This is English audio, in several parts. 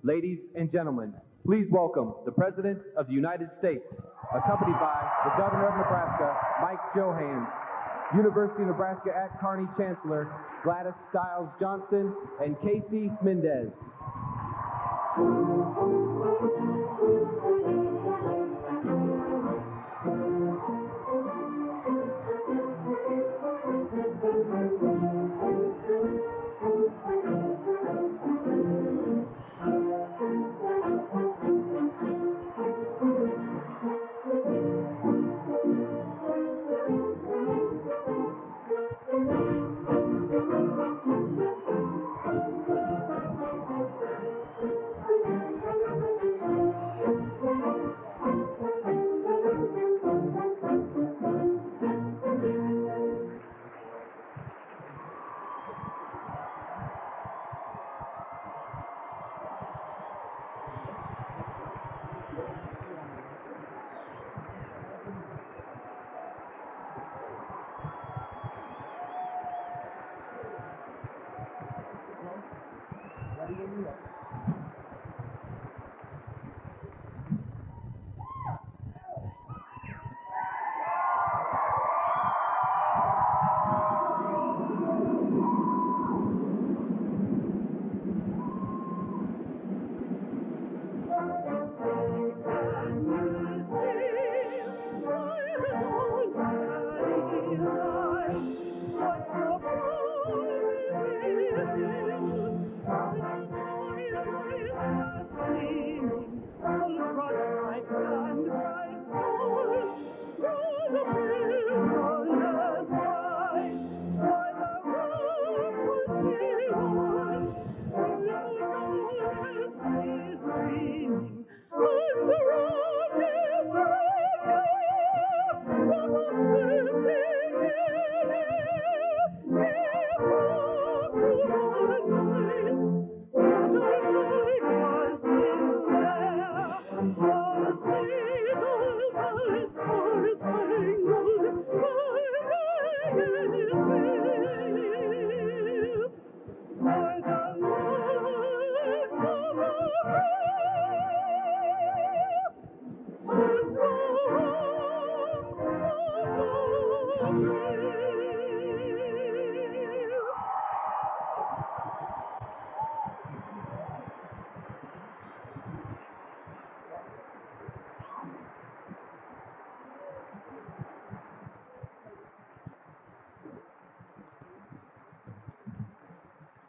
Ladies and gentlemen, please welcome the President of the United States, accompanied by the Governor of Nebraska, Mike Johanns, University of Nebraska at Kearney Chancellor Gladys Stiles Johnston, and Casey Mendez.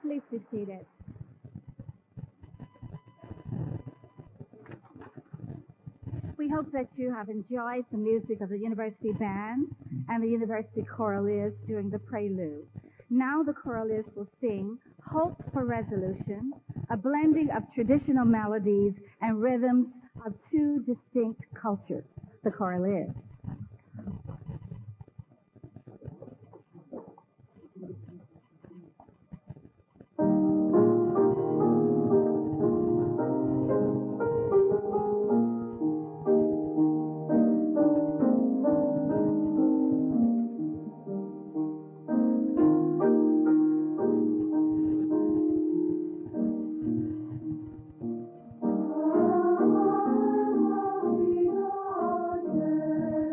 Please be seated. We hope that you have enjoyed the music of the University Band and the University Choralists during the prelude. Now the choralists will sing Hope for Resolution, a blending of traditional melodies and rhythms of two distinct cultures, the choralists. Yeah.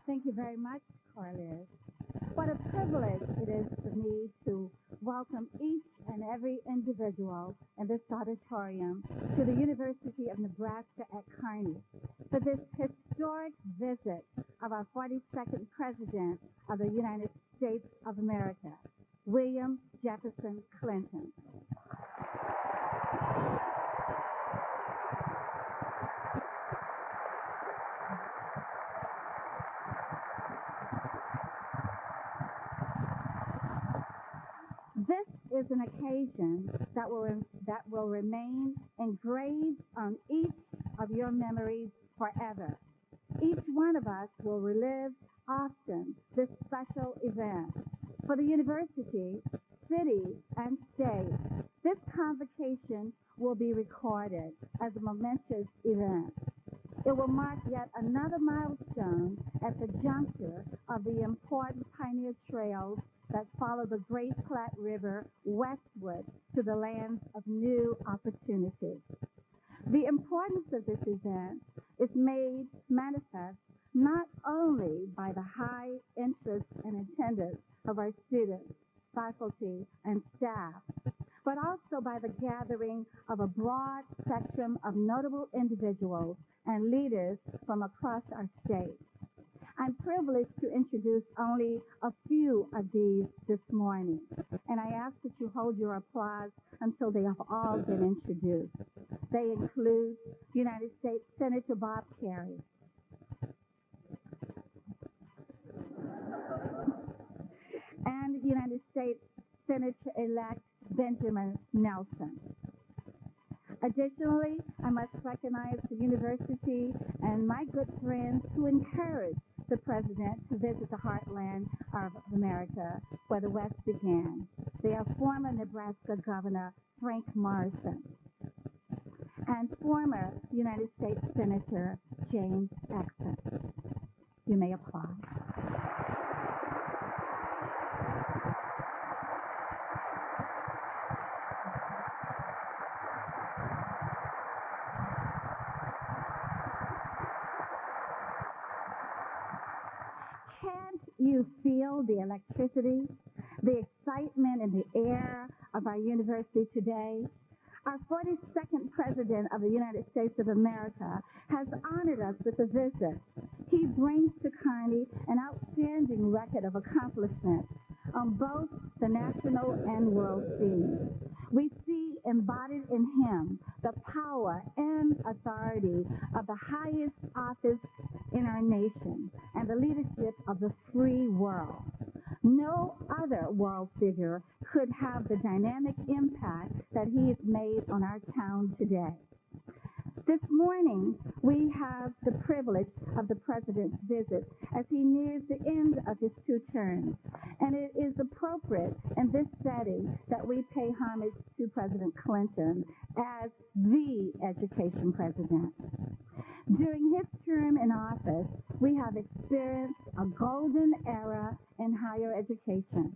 Thank you very much, Corliss. What a privilege it is for me to welcome each and every individual in this auditorium to the University of Nebraska at Kearney for this historic visit of our 42nd President of the United States of America, William Jefferson Clinton. This is an occasion that will remain engraved on each of your memories forever. Each one of us will relive often this special event. For the university, city, and state, this convocation will be recorded as a momentous event. It will mark yet another milestone at the juncture of the important pioneer trails that follow the Great Platte River westward to the lands of new opportunity. The importance of this event is made manifest not only by the high interest and attendance of our students, faculty, and staff, but also by the gathering of a broad spectrum of notable individuals and leaders from across our state. I'm privileged to introduce only a few of these this morning, and I ask that you hold your applause until they have all been introduced. They include United States Senator Bob Kerrey, and United States Senator-elect Benjamin Nelson. Additionally, I must recognize the university and my good friends who encouraged the President to visit the heartland of America, where the West began. They are former Nebraska Governor Frank Morrison and former United States Senator James Exon. You may applaud. Can't you feel the electricity, the excitement in the air of our university today? Our 42nd President of the United States of America has honored us with a visit. He brings to Kearney an outstanding record of accomplishments on both the national and world scenes. We see embodied in him the power and authority of the highest office in our nation and the leadership of the free world. no other world figure could have the dynamic impact that he has made on our town today. This morning, we have the privilege of the President's visit as he nears the end of his 2 terms, and it is appropriate in this setting that we pay homage to President Clinton as the education president. During his term in office, we have experienced a golden era in higher education.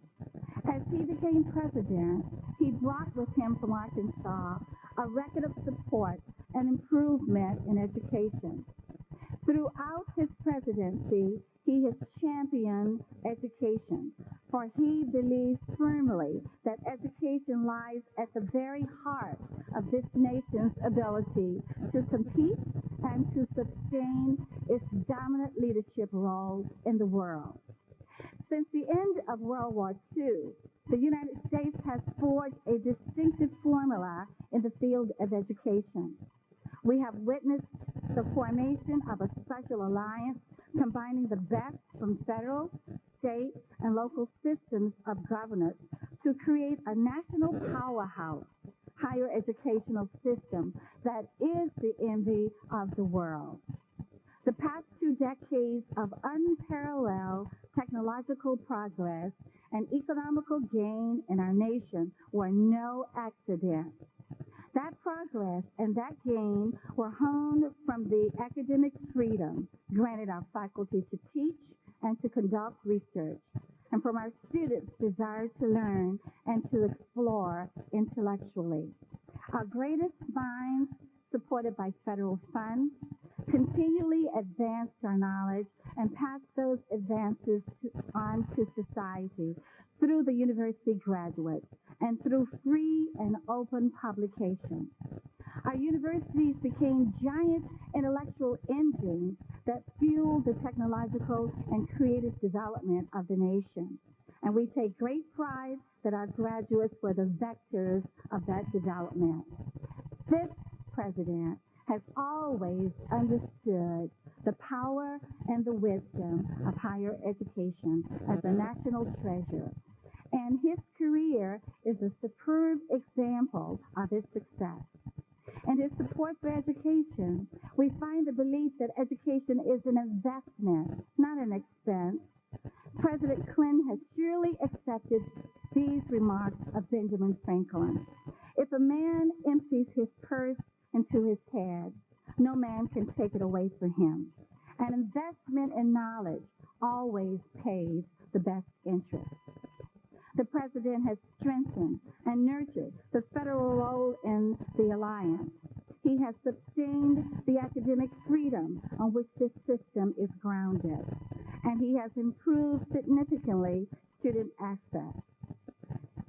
As he became president, he brought with him from Arkansas a record of support and improvement in education. Throughout his presidency, he has championed education, for he believes firmly that education lies at the very heart of this nation's ability to compete and to sustain its dominant leadership role in the world. Since the end of World War II, the United States has forged a distinctive formula in the field of education. We have witnessed the formation of a special alliance combining the best from federal, state, and local systems of governance to create a national powerhouse higher educational system that is the envy of the world. The past 2 decades of unparalleled technological progress and economical gain in our nation were no accident. That progress and that gain were honed from the academic freedom granted our faculty to teach and to conduct research, and from our students' desire to learn and to explore intellectually. Our greatest minds, supported by federal funds, continually advanced our knowledge and passed those advances on to society through the university graduates and through free and open publications. Our universities became giant intellectual engines that fueled the technological and creative development of the nation. And we take great pride that our graduates were the vectors of that development. This president has always understood the power and the wisdom of higher education as a national treasure, and his career is a superb example of his success. In his support for education, we find the belief that education is an investment, not an expense. President Clinton has surely accepted these remarks of Benjamin Franklin. If a man empties his purse into his head, no man can take it away from him. An investment in knowledge always pays the best interest. The president has strengthened and nurtured the federal role in the alliance. He has sustained the academic freedom on which this system is grounded, and he has improved significantly student access.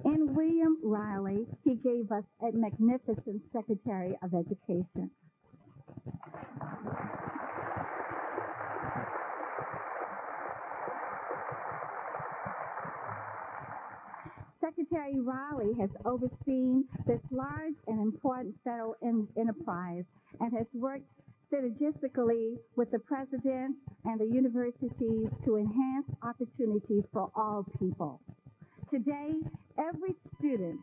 In William Riley, he gave us a magnificent Secretary of Education. Secretary Riley has overseen this large and important federal enterprise and has worked synergistically with the president and the universities to enhance opportunities for all people. Today, every student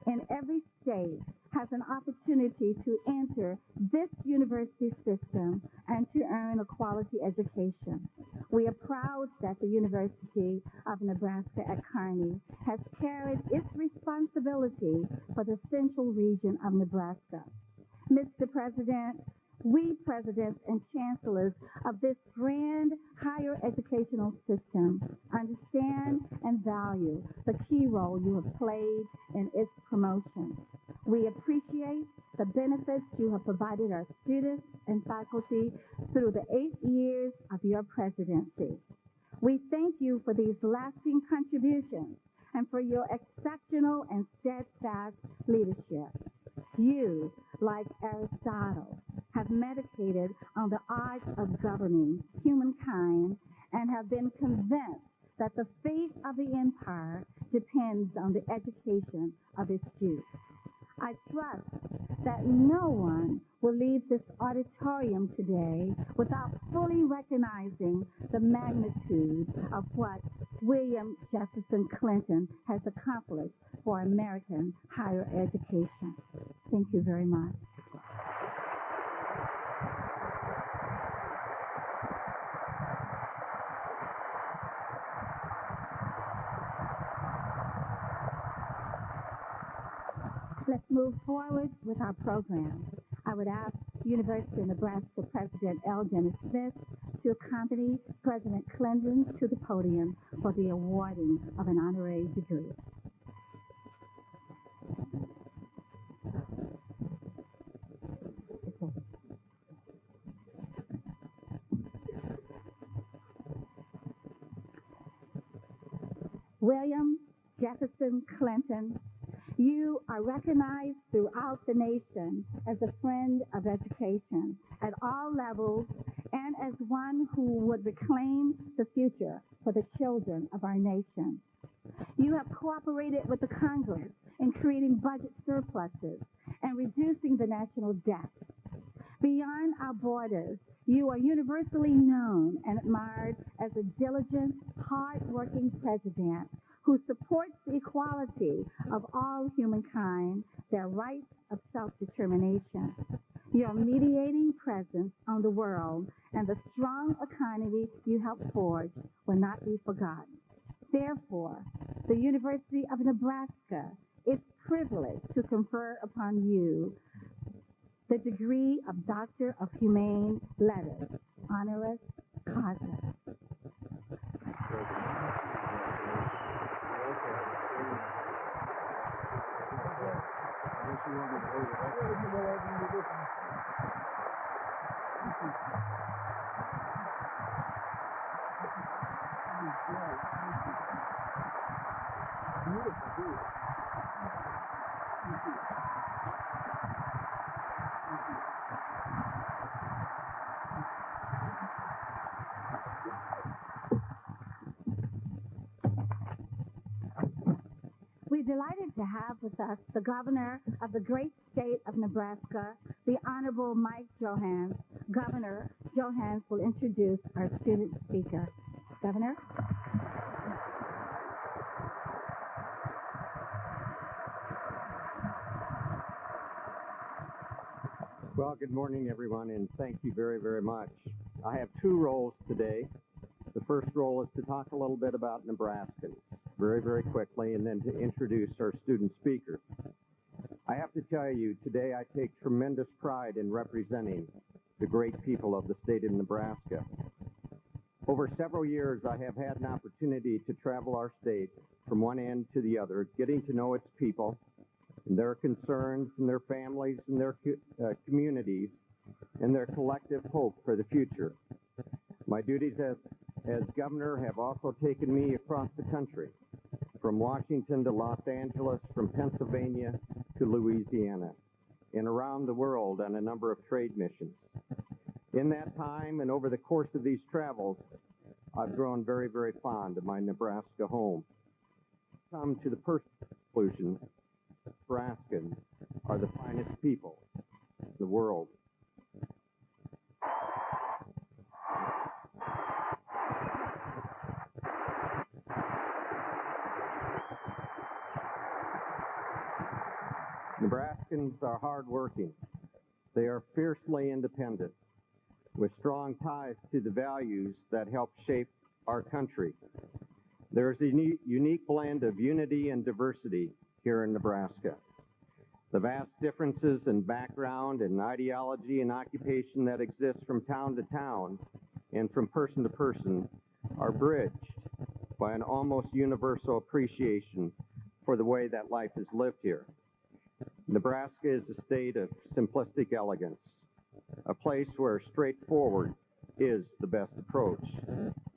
in every state has an opportunity to enter this university system and to earn a quality education. We are proud that the University of Nebraska at Kearney has carried its responsibility for the central region of Nebraska. Mr. President, we presidents and chancellors of this grand higher educational system understand and value the key role you have played in its promotion. We appreciate the benefits you have provided our students and faculty through the 8 years of your presidency. We thank you for these lasting contributions and for your exceptional and steadfast leadership. You, like Aristotle, have meditated on the art of governing humankind and have been convinced that the fate of the empire depends on the education of its youth. I trust that no one will leave this auditorium today without fully recognizing the magnitude of what William Jefferson Clinton has accomplished for American higher education. Thank you very much. Let's move forward with our program. I would ask University of Nebraska President L. Dennis Smith to accompany President Clinton to the podium for the awarding of an honorary degree. William Jefferson Clinton, you are recognized throughout the nation as a friend of education at all levels and as one who would reclaim the future for the children of our nation. You have cooperated with the Congress in creating budget surpluses and reducing the national debt. Beyond our borders, you are universally known and admired as a diligent, hard-working president who supports the equality of all humankind, their right of self-determination. Your mediating presence on the world and the strong economy you helped forge will not be forgotten. Therefore, the University of Nebraska is privileged to confer upon you the degree of Doctor of Humane Letters, honoris causa. We're delighted to have with us the governor of the great state of Nebraska, the Honorable Mike Johans. Governor Johans will introduce our student speaker. Governor? Well, good morning, everyone, and thank you very, very much. I have two roles today. The first role is to talk a little bit about Nebraskans, very, very quickly, and then to introduce our student speaker. I have to tell you, today I take tremendous pride in representing the great people of the state of Nebraska. Over several years, I have had an opportunity to travel our state from one end to the other, getting to know its people and their concerns and their families and their communities and their collective hope for the future. My duties as governor have also taken me across the country, from Washington to Los Angeles, from Pennsylvania to Louisiana, and around the world on a number of trade missions. In that time and over the course of these travels, I've grown very, very fond of my Nebraska home. Come to the personal conclusion, Nebraskans are the finest people in the world. Nebraskans are hardworking. They are fiercely independent, with strong ties to the values that help shape our country. There is a unique blend of unity and diversity here in Nebraska. The vast differences in background and ideology and occupation that exist from town to town and from person to person are bridged by an almost universal appreciation for the way that life is lived here. Nebraska is a state of simplistic elegance, a place where straightforward is the best approach,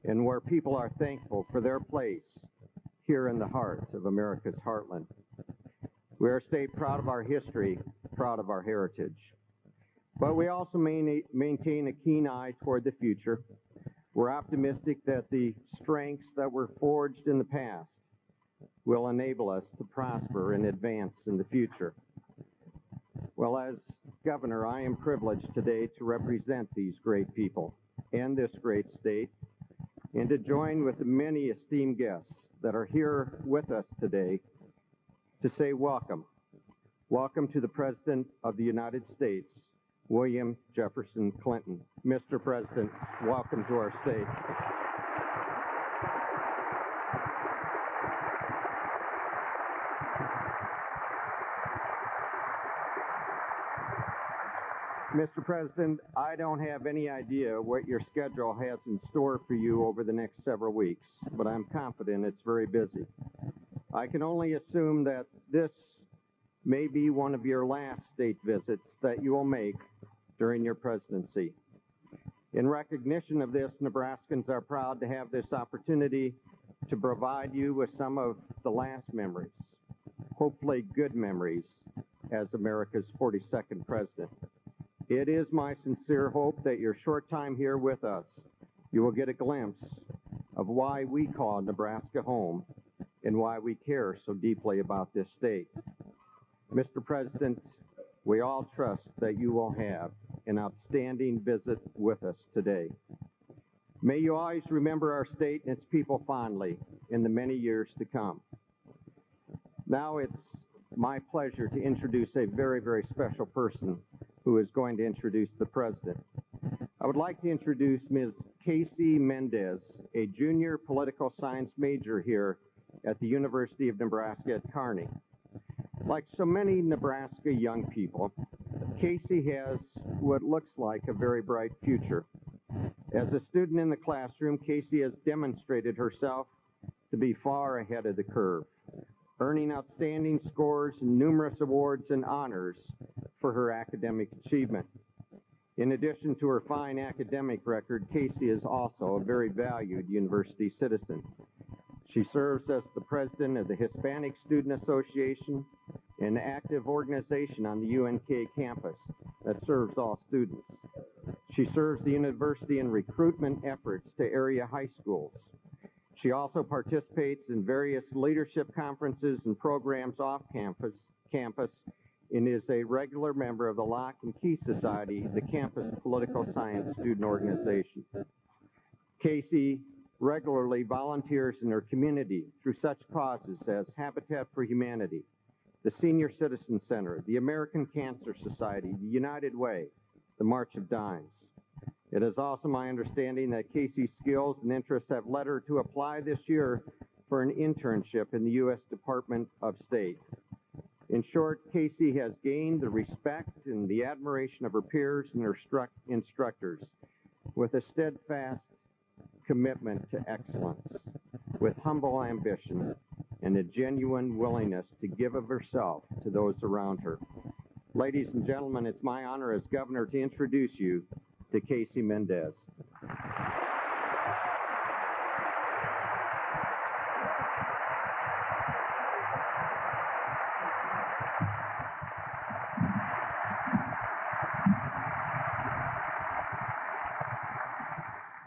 and where people are thankful for their place here in the heart of America's heartland. We are a state proud of our history, proud of our heritage. But we also maintain a keen eye toward the future. We're optimistic that the strengths that were forged in the past will enable us to prosper and advance in the future. Well, as governor, I am privileged today to represent these great people and this great state and to join with the many esteemed guests that are here with us today to say welcome. Welcome to the President of the United States, William Jefferson Clinton. Mr. President, welcome to our state. Mr. President, I don't have any idea what your schedule has in store for you over the next several weeks, but I'm confident it's very busy. I can only assume that this may be one of your last state visits that you will make during your presidency. In recognition of this, Nebraskans are proud to have this opportunity to provide you with some of the last memories, hopefully good memories, as America's 42nd president. It is my sincere hope that your short time here with us, you will get a glimpse of why we call Nebraska home and why we care so deeply about this state. Mr. President, we all trust that you will have an outstanding visit with us today. May you always remember our state and its people fondly in the many years to come. Now it's my pleasure to introduce a very, very special person who is going to introduce the President. I would like to introduce Ms. Casey Mendez, a junior political science major here at the University of Nebraska at Kearney. Like so many Nebraska young people, Casey has what looks like a very bright future. As a student in the classroom, Casey has demonstrated herself to be far ahead of the curve, earning outstanding scores and numerous awards and honors for her academic achievement. In addition to her fine academic record, Casey is also a very valued university citizen. She serves as the president of the Hispanic Student Association, an active organization on the UNK campus that serves all students. She serves the university in recruitment efforts to area high schools. She also participates in various leadership conferences and programs off campus and is a regular member of the Lock and Key Society, the campus political science student organization. Casey regularly volunteers in her community through such causes as Habitat for Humanity, the Senior Citizen Center, the American Cancer Society, the United Way, the March of Dimes. It is also my understanding that Casey's skills and interests have led her to apply this year for an internship in the U.S. Department of State. In short, Casey has gained the respect and the admiration of her peers and her instructors with a steadfast commitment to excellence, with humble ambition, and a genuine willingness to give of herself to those around her. Ladies and gentlemen, it's my honor as governor to introduce you to Casey Mendez.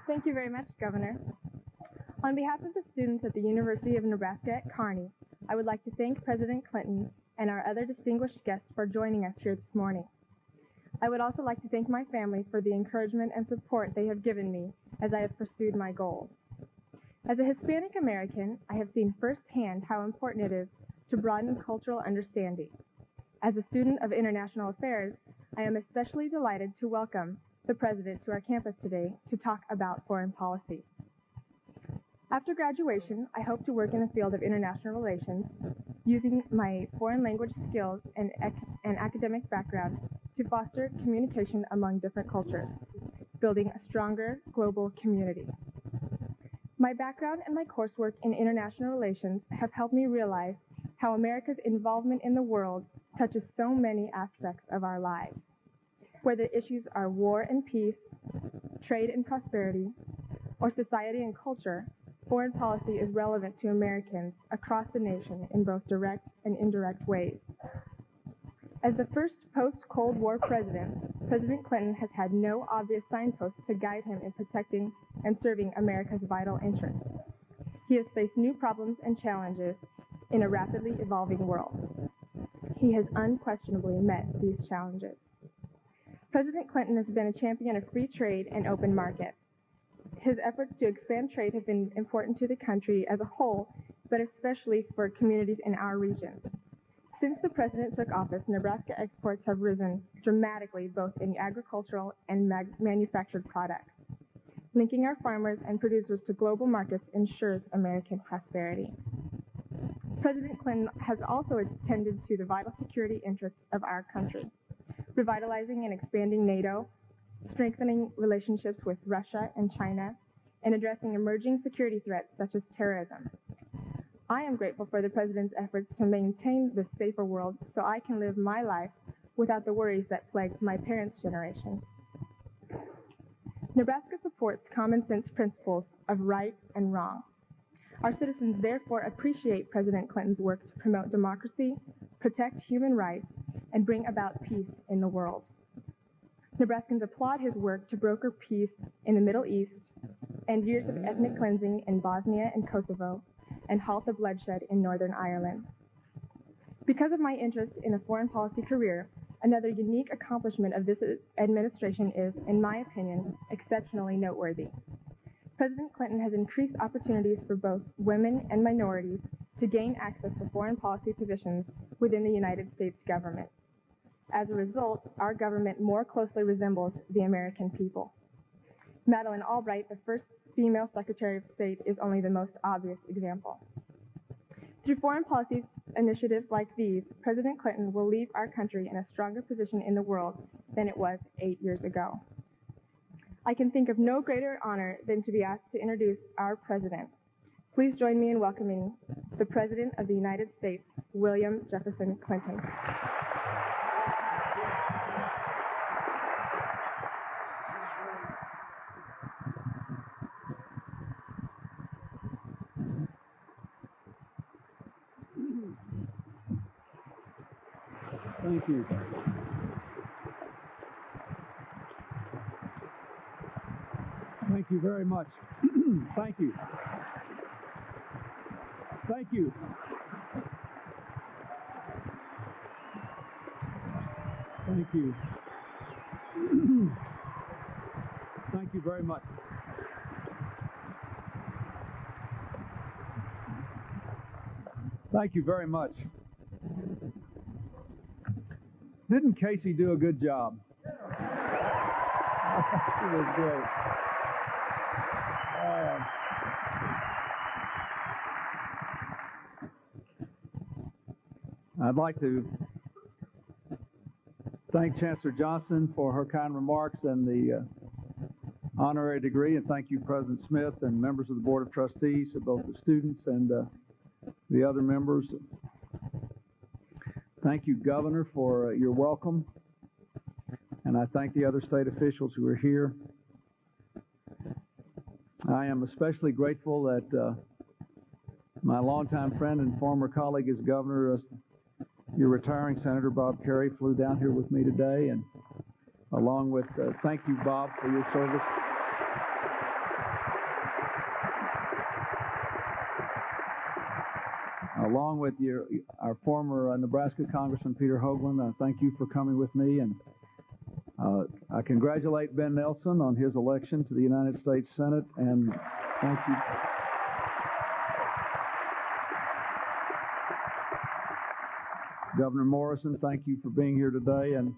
Thank you very much, Governor. On behalf of the students at the University of Nebraska at Kearney, I would like to thank President Clinton and our other distinguished guests for joining us here this morning. I would also like to thank my family for the encouragement and support they have given me as I have pursued my goals. As a Hispanic American, I have seen firsthand how important it is to broaden cultural understanding. As a student of international affairs, I am especially delighted to welcome the President to our campus today to talk about foreign policy. After graduation, I hope to work in the field of international relations, using my foreign language skills and academic background to foster communication among different cultures, building a stronger global community. My background and my coursework in international relations have helped me realize how America's involvement in the world touches so many aspects of our lives. Whether issues are war and peace, trade and prosperity, or society and culture, foreign policy is relevant to Americans across the nation in both direct and indirect ways. As the first post-Cold War president, President Clinton has had no obvious signposts to guide him in protecting and serving America's vital interests. He has faced new problems and challenges in a rapidly evolving world. He has unquestionably met these challenges. President Clinton has been a champion of free trade and open markets. His efforts to expand trade have been important to the country as a whole, but especially for communities in our region. Since the president took office, Nebraska exports have risen dramatically both in agricultural and manufactured products. Linking our farmers and producers to global markets ensures American prosperity. President Clinton has also attended to the vital security interests of our country, revitalizing and expanding NATO, strengthening relationships with Russia and China, and addressing emerging security threats such as terrorism. I am grateful for the President's efforts to maintain this safer world so I can live my life without the worries that plagued my parents' generation. Nebraska supports common sense principles of right and wrong. Our citizens therefore appreciate President Clinton's work to promote democracy, protect human rights, and bring about peace in the world. Nebraskans applaud his work to broker peace in the Middle East, end years of ethnic cleansing in Bosnia and Kosovo, and halt the bloodshed in Northern Ireland. Because of my interest in a foreign policy career, another unique accomplishment of this administration is, in my opinion, exceptionally noteworthy. President Clinton has increased opportunities for both women and minorities to gain access to foreign policy positions within the United States government. As a result, our government more closely resembles the American people. Madeleine Albright, the first female Secretary of State, is only the most obvious example. Through foreign policy initiatives like these, President Clinton will leave our country in a stronger position in the world than it was 8 years ago. I can think of no greater honor than to be asked to introduce our President. Please join me in welcoming the President of the United States, William Jefferson Clinton. Thank you. Thank you very much. Thank you. Thank you. Thank you. Thank you very much. Thank you very much. Didn't Casey do a good job? She was great. I'd like to thank Chancellor Johnson for her kind remarks and the honorary degree, and thank you, President Smith, and members of the Board of Trustees, both the students and the other members. Thank you, Governor, for your welcome, and I thank the other state officials who are here. I am especially grateful that my longtime friend and former colleague as Governor, your retiring Senator Bob Kerrey, flew down here with me today, and along with, thank you, Bob, for your service. Along with our former Nebraska Congressman Peter Hoagland, thank you for coming with me, and I congratulate Ben Nelson on his election to the United States Senate, and thank you. Governor Morrison, thank you for being here today, and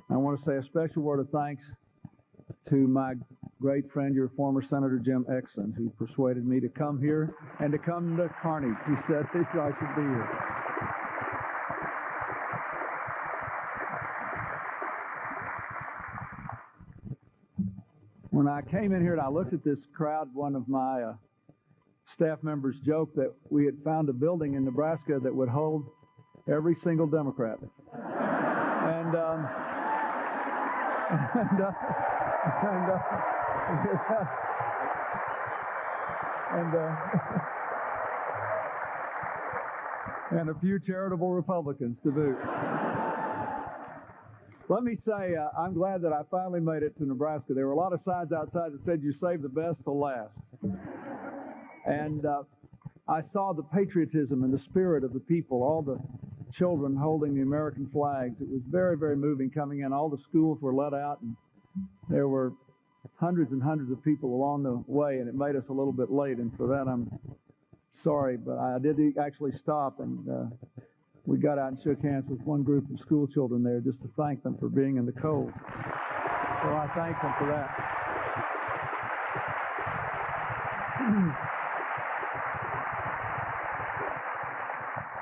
I want to say a special word of thanks to my great friend, your former Senator Jim Exon, who persuaded me to come here and to come to Kearney. He said I should be here. When I came in here and I looked at this crowd, one of my staff members joked that we had found a building in Nebraska that would hold every single Democrat. And a few charitable Republicans to boot. Let me say, I'm glad that I finally made it to Nebraska. There were a lot of signs outside that said you save the best till last. And I saw the patriotism and the spirit of the people, all the children holding the American flags. It was very, very moving coming in. All the schools were let out, and there were hundreds and hundreds of people along the way, and it made us a little bit late, and for that I'm sorry, but I did actually stop, and we got out and shook hands with one group of school children there just to thank them for being in the cold. So I thank them for that.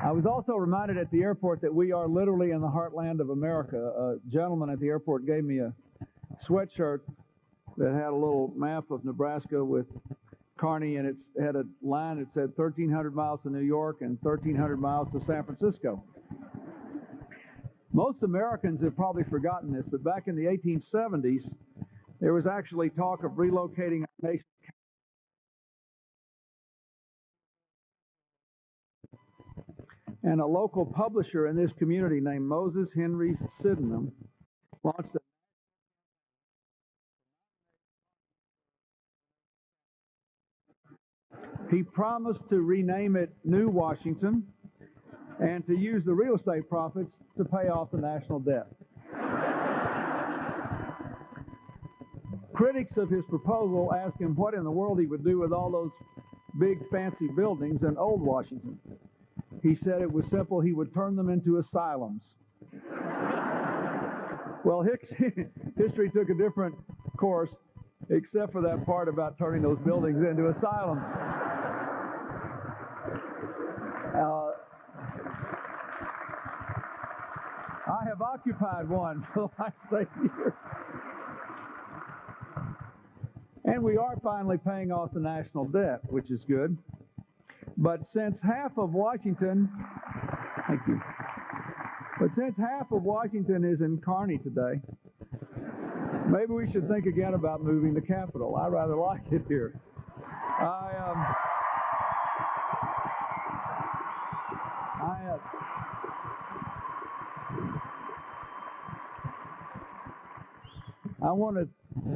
I was also reminded at the airport that we are literally in the heartland of America. A gentleman at the airport gave me a sweatshirt that had a little map of Nebraska with Kearney, and it had a line that said 1,300 miles to New York and 1,300 miles to San Francisco. Most Americans have probably forgotten this, but back in the 1870s, there was actually talk of relocating our nation. And a local publisher in this community named Moses Henry Sydenham launched a He promised to rename it New Washington and to use the real estate profits to pay off the national debt. Critics of his proposal asked him what in the world he would do with all those big fancy buildings in Old Washington. He said it was simple. He would turn them into asylums. Well, history took a different course, except for that part about turning those buildings into asylums. I have occupied one for the last 8 years. And we are finally paying off the national debt, which is good. But since half of Washington, thank you. But since half of Washington is in Kearney today, maybe we should think again about moving the capital. I rather like it here. I want to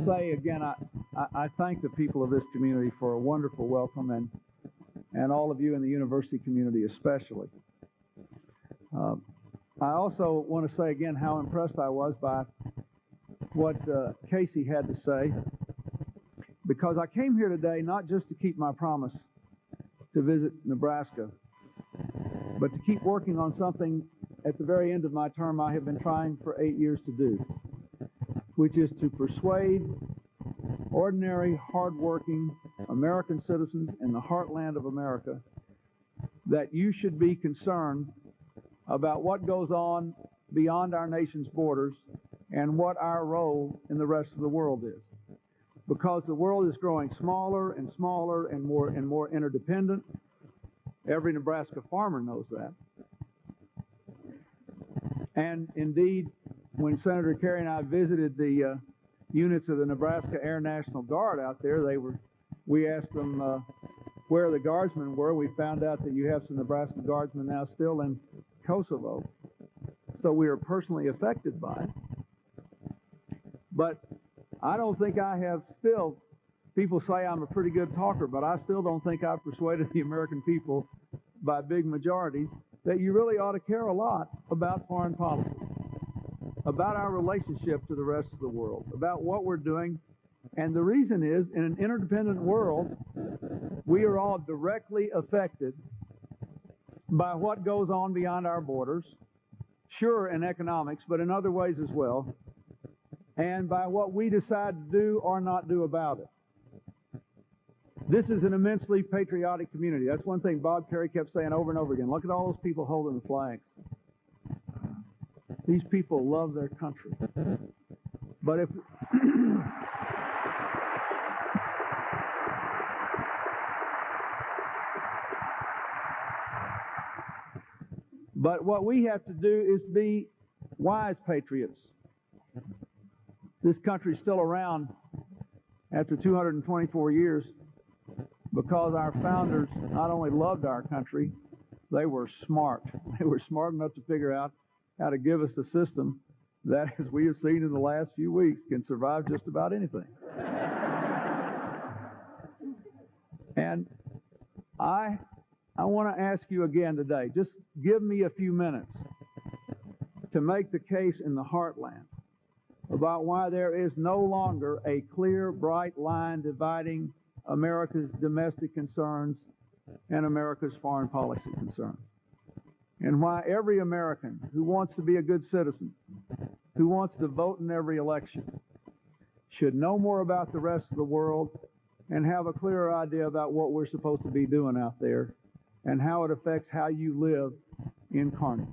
say again, I thank the people of this community for a wonderful welcome, and all of you in the university community especially. I also want to say again how impressed I was by what Casey had to say, because I came here today not just to keep my promise to visit Nebraska, but to keep working on something at the very end of my term I have been trying for 8 years to do, which is to persuade ordinary, hardworking American citizens in the heartland of America that you should be concerned about what goes on beyond our nation's borders and what our role in the rest of the world is. Because the world is growing smaller and smaller and more interdependent. Every Nebraska farmer knows that. And indeed, when Senator Kerry and I visited the units of the Nebraska Air National Guard out there, we asked them where the guardsmen were. We found out that you have some Nebraska guardsmen now still in Kosovo. So we are personally affected by it. But I don't think I have still, people say I'm a pretty good talker, but I still don't think I've persuaded the American people by big majorities that you really ought to care a lot about foreign policy, about our relationship to the rest of the world, about what we're doing. And the reason is, in an interdependent world, we are all directly affected by what goes on beyond our borders, sure in economics, but in other ways as well, and by what we decide to do or not do about it. This is an immensely patriotic community. That's one thing Bob Kerry kept saying over and over again. Look at all those people holding the flags. These people love their country. But if but what we have to do is be wise patriots. This country's still around after 224 years because our founders not only loved our country, they were smart. They were smart enough to figure out how to give us a system that, as we have seen in the last few weeks, can survive just about anything. And I want to ask you again today, just give me a few minutes to make the case in the heartland about why there is no longer a clear, bright line dividing America's domestic concerns and America's foreign policy concerns. And why every American who wants to be a good citizen, who wants to vote in every election, should know more about the rest of the world and have a clearer idea about what we're supposed to be doing out there and how it affects how you live in Kearney.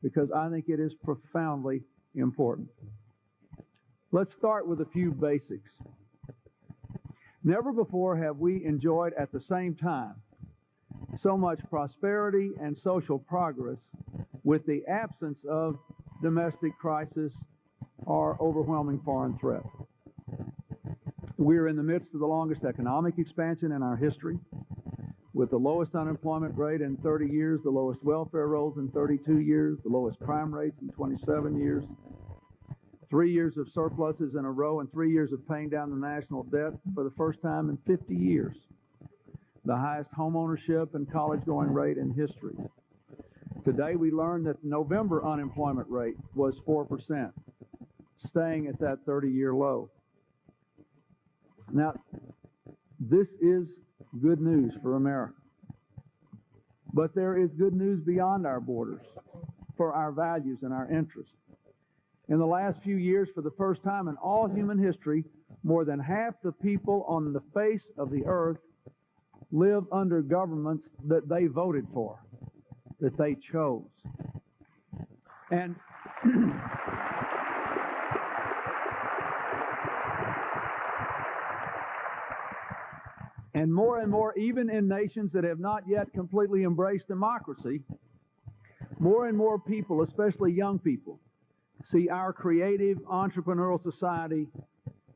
Because I think it is profoundly important. Let's start with a few basics. Never before have we enjoyed at the same time so much prosperity and social progress with the absence of domestic crisis or overwhelming foreign threat. We're in the midst of the longest economic expansion in our history, with the lowest unemployment rate in 30 years, the lowest welfare rolls in 32 years, the lowest crime rates in 27 years, 3 years of surpluses in a row, and 3 years of paying down the national debt for the first time in 50 years. The highest home ownership and college-going rate in history. Today we learned that the November unemployment rate was 4%, staying at that 30-year low. Now, this is good news for America. But there is good news beyond our borders for our values and our interests. In the last few years, for the first time in all human history, more than half the people on the face of the earth live under governments that they voted for, that they chose. And more, even in nations that have not yet completely embraced democracy, more and more people, especially young people, see our creative, entrepreneurial society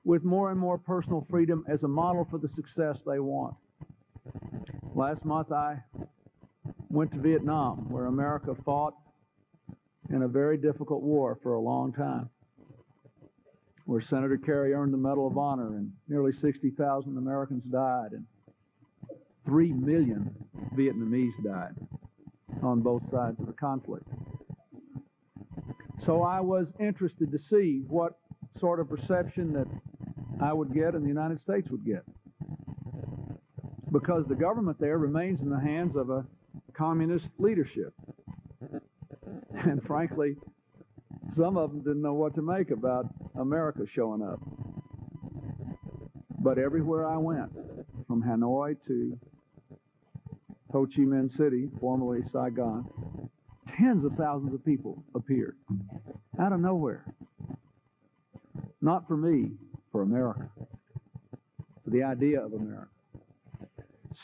with more and more personal freedom as a model for the success they want. Last month I went to Vietnam, where America fought in a very difficult war for a long time, where Senator Kerry earned the Medal of Honor and nearly 60,000 Americans died and 3 million Vietnamese died on both sides of the conflict. So I was interested to see what sort of reception that I would get and the United States would get. Because the government there remains in the hands of a communist leadership. And frankly, some of them didn't know what to make about America showing up. But everywhere I went, from Hanoi to Ho Chi Minh City, formerly Saigon, tens of thousands of people appeared out of nowhere. Not for me, for America, for the idea of America.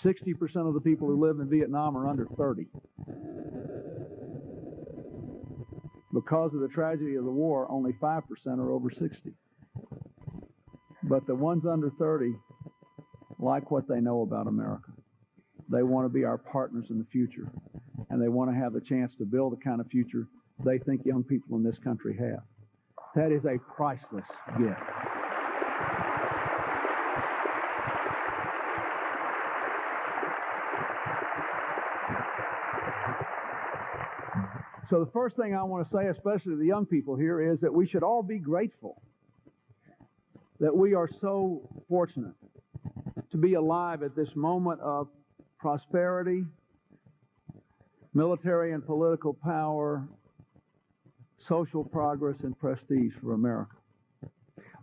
60% of the people who live in Vietnam are under 30. Because of the tragedy of the war, only 5% are over 60. But the ones under 30 like what they know about America. They want to be our partners in the future, and they want to have the chance to build the kind of future they think young people in this country have. That is a priceless gift. So the first thing I want to say, especially to the young people here, is that we should all be grateful that we are so fortunate to be alive at this moment of prosperity, military and political power, social progress, and prestige for America.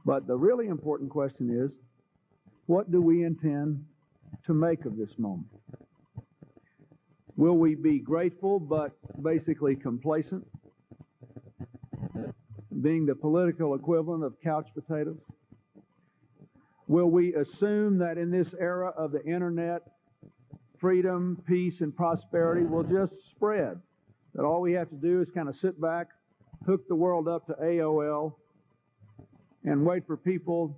But the really important question is, what do we intend to make of this moment? Will we be grateful but basically complacent, being the political equivalent of couch potatoes? Will we assume that in this era of the internet, freedom, peace, and prosperity will just spread? That all we have to do is kind of sit back, hook the world up to AOL, and wait for people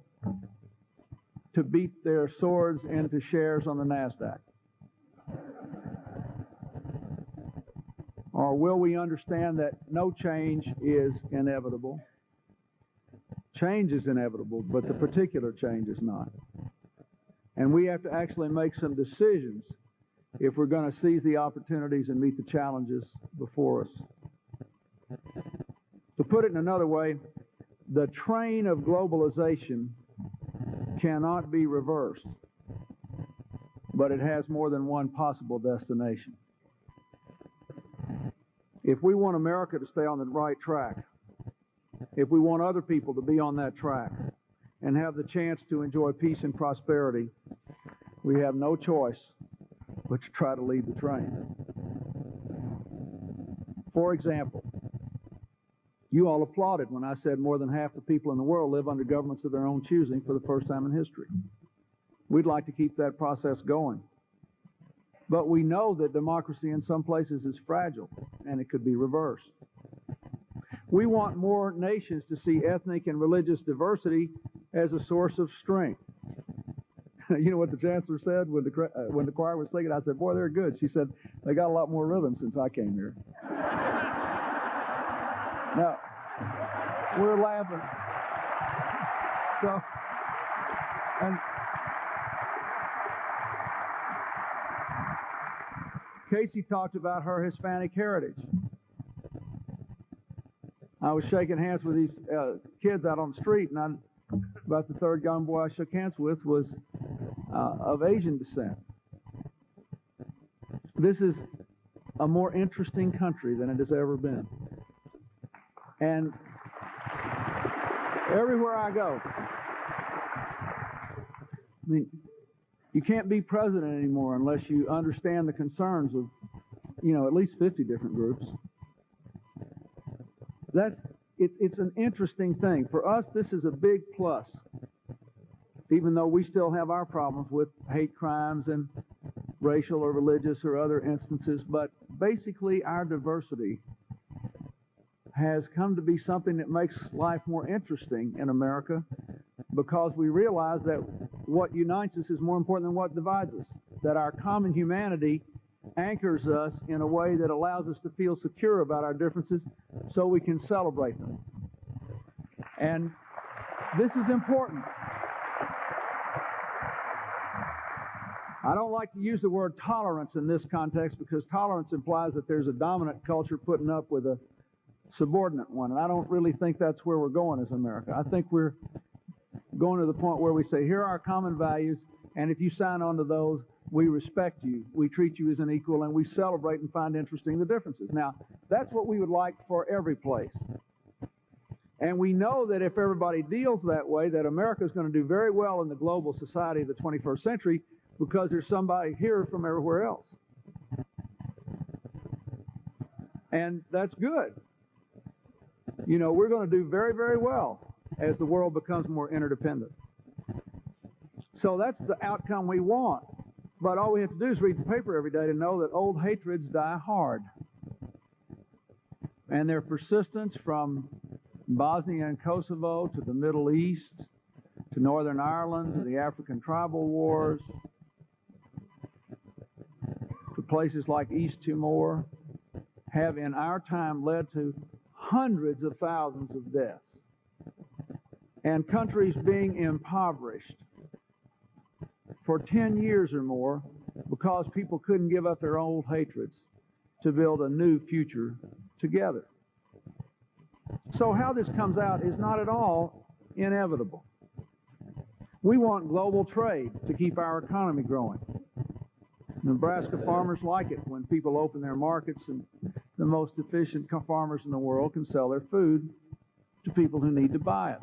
to beat their swords into shares on the NASDAQ? Or will we understand that no change is inevitable? Change is inevitable, but the particular change is not. And we have to actually make some decisions if we're going to seize the opportunities and meet the challenges before us. To put it in another way, the train of globalization cannot be reversed, but it has more than one possible destination. If we want America to stay on the right track, if we want other people to be on that track and have the chance to enjoy peace and prosperity, we have no choice but to try to lead the train. For example, you all applauded when I said more than half the people in the world live under governments of their own choosing for the first time in history. We'd like to keep that process going. But we know that democracy in some places is fragile, and it could be reversed. We want more nations to see ethnic and religious diversity as a source of strength. You know what the chancellor said when the choir was singing? I said, boy, they're good. She said, they got a lot more rhythm since I came here. Now, we're laughing. So, and Casey talked about her Hispanic heritage. I was shaking hands with these kids out on the street, and about the third young boy I shook hands with was of Asian descent. This is a more interesting country than it has ever been. And everywhere I go, I mean, you can't be president anymore unless you understand the concerns of, at least 50 different groups. It's an interesting thing. For us, this is a big plus, even though we still have our problems with hate crimes and racial or religious or other instances. But basically, our diversity has come to be something that makes life more interesting in America, because we realize that what unites us is more important than what divides us, that our common humanity anchors us in a way that allows us to feel secure about our differences so we can celebrate them. And this is important. I don't like to use the word tolerance in this context, because tolerance implies that there's a dominant culture putting up with a subordinate one, and I don't really think that's where we're going as America. I think we're going to the point where we say, here are our common values, and if you sign on to those, we respect you, we treat you as an equal, and we celebrate and find interesting the differences. Now, that's what we would like for every place. And we know that if everybody deals that way, that America is going to do very well in the global society of the 21st century, because there's somebody here from everywhere else. And that's good. We're going to do very, very well as the world becomes more interdependent. So that's the outcome we want. But all we have to do is read the paper every day to know that old hatreds die hard. And their persistence from Bosnia and Kosovo to the Middle East, to Northern Ireland, to the African tribal wars, to places like East Timor, have in our time led to hundreds of thousands of deaths, and countries being impoverished for 10 years or more because people couldn't give up their old hatreds to build a new future together. So how this comes out is not at all inevitable. We want global trade to keep our economy growing. Nebraska farmers like it when people open their markets and the most efficient farmers in the world can sell their food to people who need to buy it.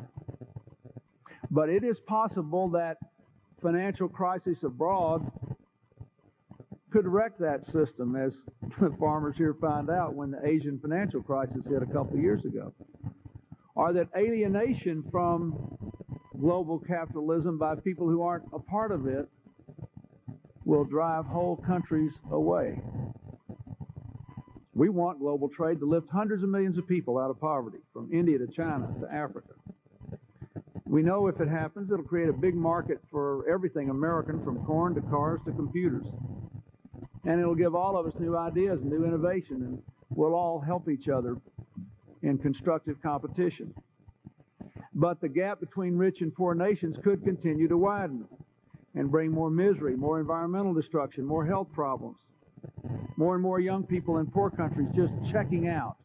But it is possible that financial crisis abroad could wreck that system, as the farmers here find out when the Asian financial crisis hit a couple of years ago. Or that alienation from global capitalism by people who aren't a part of it will drive whole countries away. We want global trade to lift hundreds of millions of people out of poverty, from India to China to Africa. We know if it happens, it'll create a big market for everything American, from corn to cars to computers. And it'll give all of us new ideas and new innovation, and we'll all help each other in constructive competition. But the gap between rich and poor nations could continue to widen and bring more misery, more environmental destruction, more health problems, more and more young people in poor countries just checking out.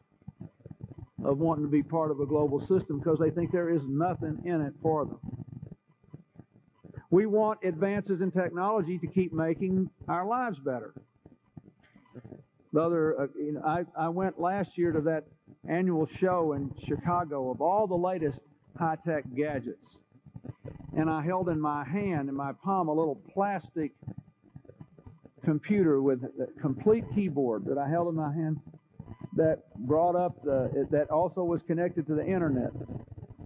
of wanting to be part of a global system because they think there is nothing in it for them. We want advances in technology to keep making our lives better. I went last year to that annual show in Chicago of all the latest high-tech gadgets. And I held in my hand, in my palm, a little plastic computer with a complete keyboard that I held in my hand that brought up that also was connected to the internet.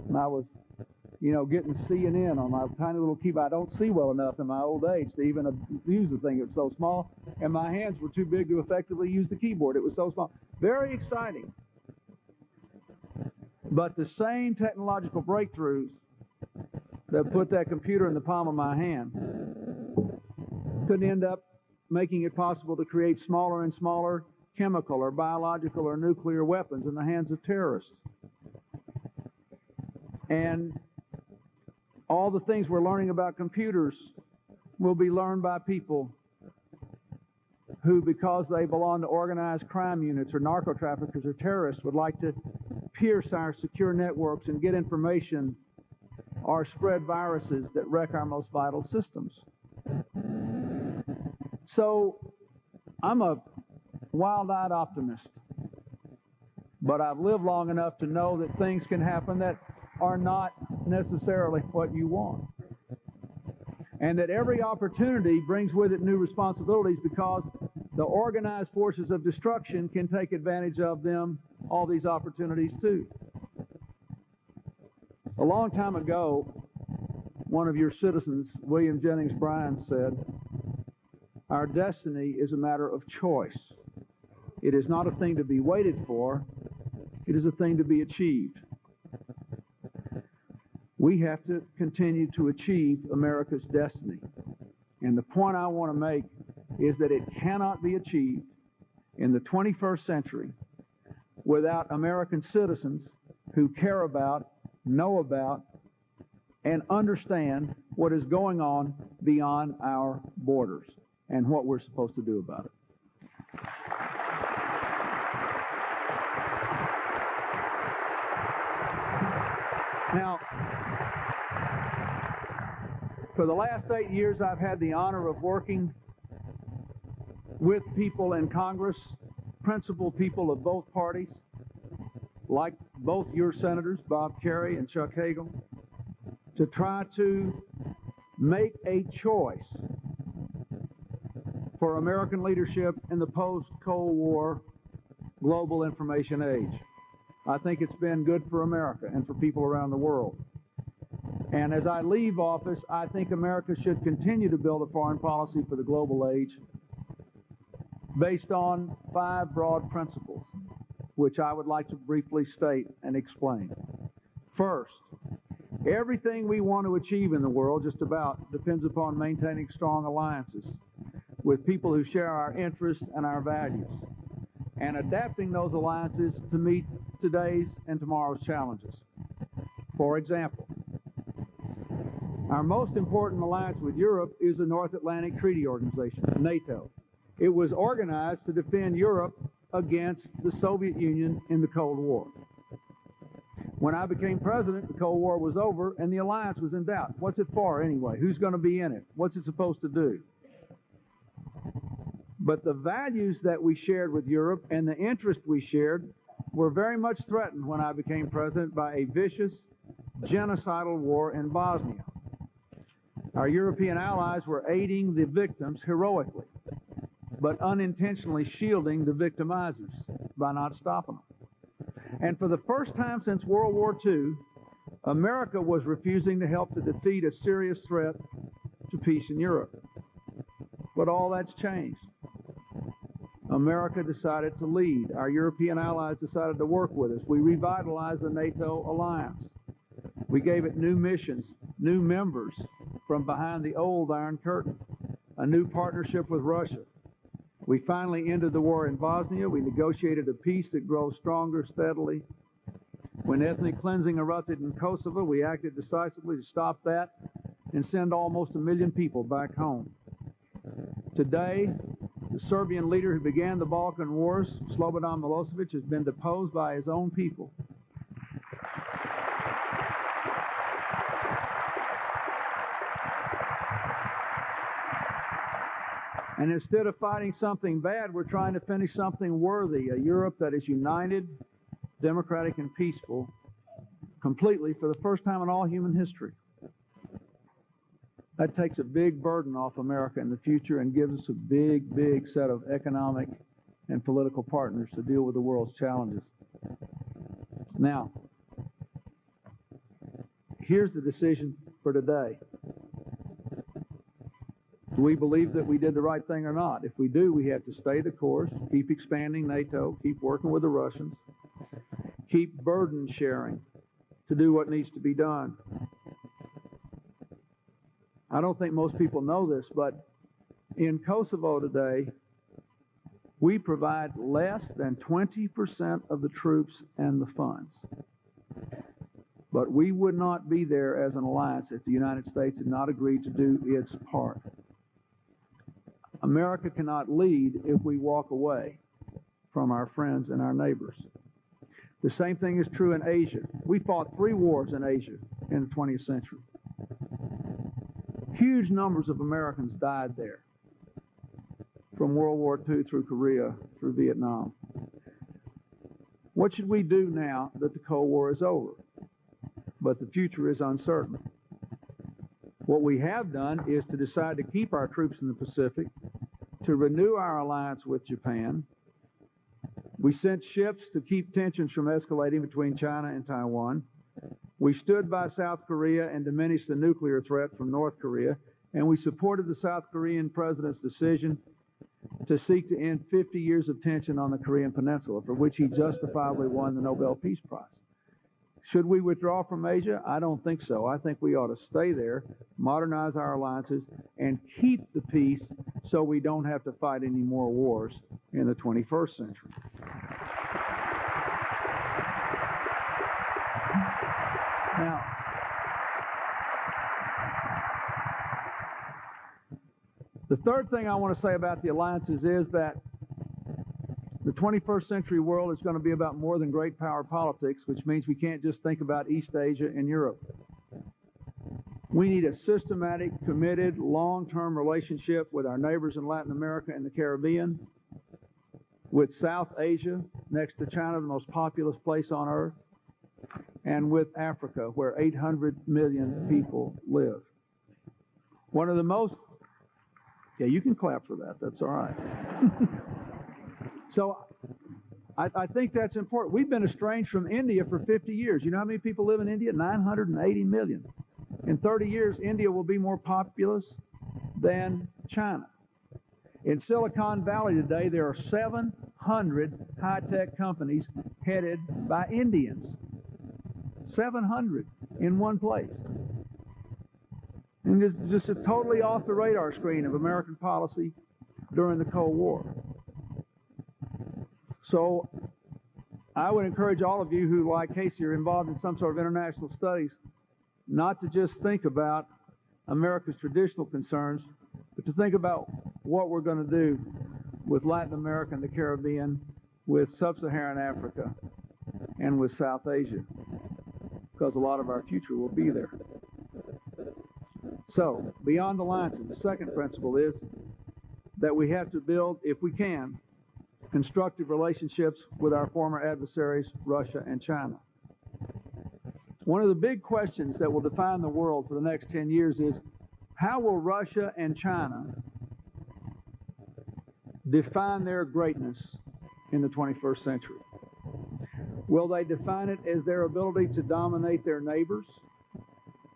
And I was, getting CNN on my tiny little keyboard. I don't see well enough in my old age to even use the thing. It was so small, and my hands were too big to effectively use the keyboard. It was so small. Very exciting. But the same technological breakthroughs that put that computer in the palm of my hand could end up making it possible to create smaller and smaller chemical or biological or nuclear weapons in the hands of terrorists. And all the things we're learning about computers will be learned by people who, because they belong to organized crime units or narco traffickers or terrorists, would like to pierce our secure networks and get information or spread viruses that wreck our most vital systems. So I'm a wild-eyed optimist, but I've lived long enough to know that things can happen that are not necessarily what you want, and that every opportunity brings with it new responsibilities because the organized forces of destruction can take advantage of them, all these opportunities too. A long time ago, one of your citizens, William Jennings Bryan, said, "Our destiny is a matter of choice. It is not a thing to be waited for. It is a thing to be achieved." We have to continue to achieve America's destiny. And the point I want to make is that it cannot be achieved in the 21st century without American citizens who care about, know about, and understand what is going on beyond our borders and what we're supposed to do about it. Now, for the last 8 years, I've had the honor of working with people in Congress, principal people of both parties, like both your senators, Bob Kerrey and Chuck Hagel, to try to make a choice for American leadership in the post-Cold War global information age. I think it's been good for America and for people around the world. And as I leave office, I think America should continue to build a foreign policy for the global age based on 5 broad principles, which I would like to briefly state and explain. First, everything we want to achieve in the world just about depends upon maintaining strong alliances with people who share our interests and our values, and adapting those alliances to meet today's and tomorrow's challenges. For example, our most important alliance with Europe is the North Atlantic Treaty Organization, NATO. It was organized to defend Europe against the Soviet Union in the Cold War. When I became president, the Cold War was over and the alliance was in doubt. What's it for anyway? Who's going to be in it? What's it supposed to do? But the values that we shared with Europe and the interest we shared were very much threatened when I became president by a vicious, genocidal war in Bosnia. Our European allies were aiding the victims heroically, but unintentionally shielding the victimizers by not stopping them. And for the first time since World War II, America was refusing to help to defeat a serious threat to peace in Europe. But all that's changed. America decided to lead. Our European allies decided to work with us. We revitalized the NATO alliance. We gave it new missions, new members from behind the old Iron Curtain, a new partnership with Russia. We finally ended the war in Bosnia. We negotiated a peace that grows stronger steadily. When ethnic cleansing erupted in Kosovo, we acted decisively to stop that and send almost 1 million people back home. Today, the Serbian leader who began the Balkan Wars, Slobodan Milosevic, has been deposed by his own people. And instead of fighting something bad, we're trying to finish something worthy, a Europe that is united, democratic, and peaceful, completely for the first time in all human history. That takes a big burden off America in the future and gives us a big, big set of economic and political partners to deal with the world's challenges. Now, here's the decision for today. Do we believe that we did the right thing or not? If we do, we have to stay the course, keep expanding NATO, keep working with the Russians, keep burden sharing to do what needs to be done. I don't think most people know this, but in Kosovo today, we provide less than 20% of the troops and the funds. But we would not be there as an alliance if the United States had not agreed to do its part. America cannot lead if we walk away from our friends and our neighbors. The same thing is true in Asia. We fought 3 wars in Asia in the 20th century. Huge numbers of Americans died there, from World War II through Korea, through Vietnam. What should we do now that the Cold War is over, but the future is uncertain? What we have done is to decide to keep our troops in the Pacific, to renew our alliance with Japan. We sent ships to keep tensions from escalating between China and Taiwan. We stood by South Korea and diminished the nuclear threat from North Korea, and we supported the South Korean president's decision to seek to end 50 years of tension on the Korean Peninsula, for which he justifiably won the Nobel Peace Prize. Should we withdraw from Asia? I don't think so. I think we ought to stay there, modernize our alliances, and keep the peace so we don't have to fight any more wars in the 21st century. Now, the third thing I want to say about the alliances is that the 21st century world is going to be about more than great power politics, which means we can't just think about East Asia and Europe. We need a systematic, committed, long-term relationship with our neighbors in Latin America and the Caribbean, with South Asia, next to China, the most populous place on earth, and with Africa, where 800 million people live. One of the most... Yeah, you can clap for that. That's all right. So I think that's important. We've been estranged from India for 50 years. You know how many people live in India? 980 million. In 30 years, India will be more populous than China. In Silicon Valley today, there are 700 high-tech companies headed by Indians. 700 in one place. And just a totally off the radar screen of American policy during the Cold War. So I would encourage all of you who, like Casey, are involved in some sort of international studies, not to just think about America's traditional concerns, but to think about what we're going to do with Latin America and the Caribbean, with Sub-Saharan Africa, and with South Asia, because a lot of our future will be there. So, beyond alliances, the second principle is that we have to build, if we can, constructive relationships with our former adversaries, Russia and China. One of the big questions that will define the world for the next 10 years is, how will Russia and China define their greatness in the 21st century? Will they define it as their ability to dominate their neighbors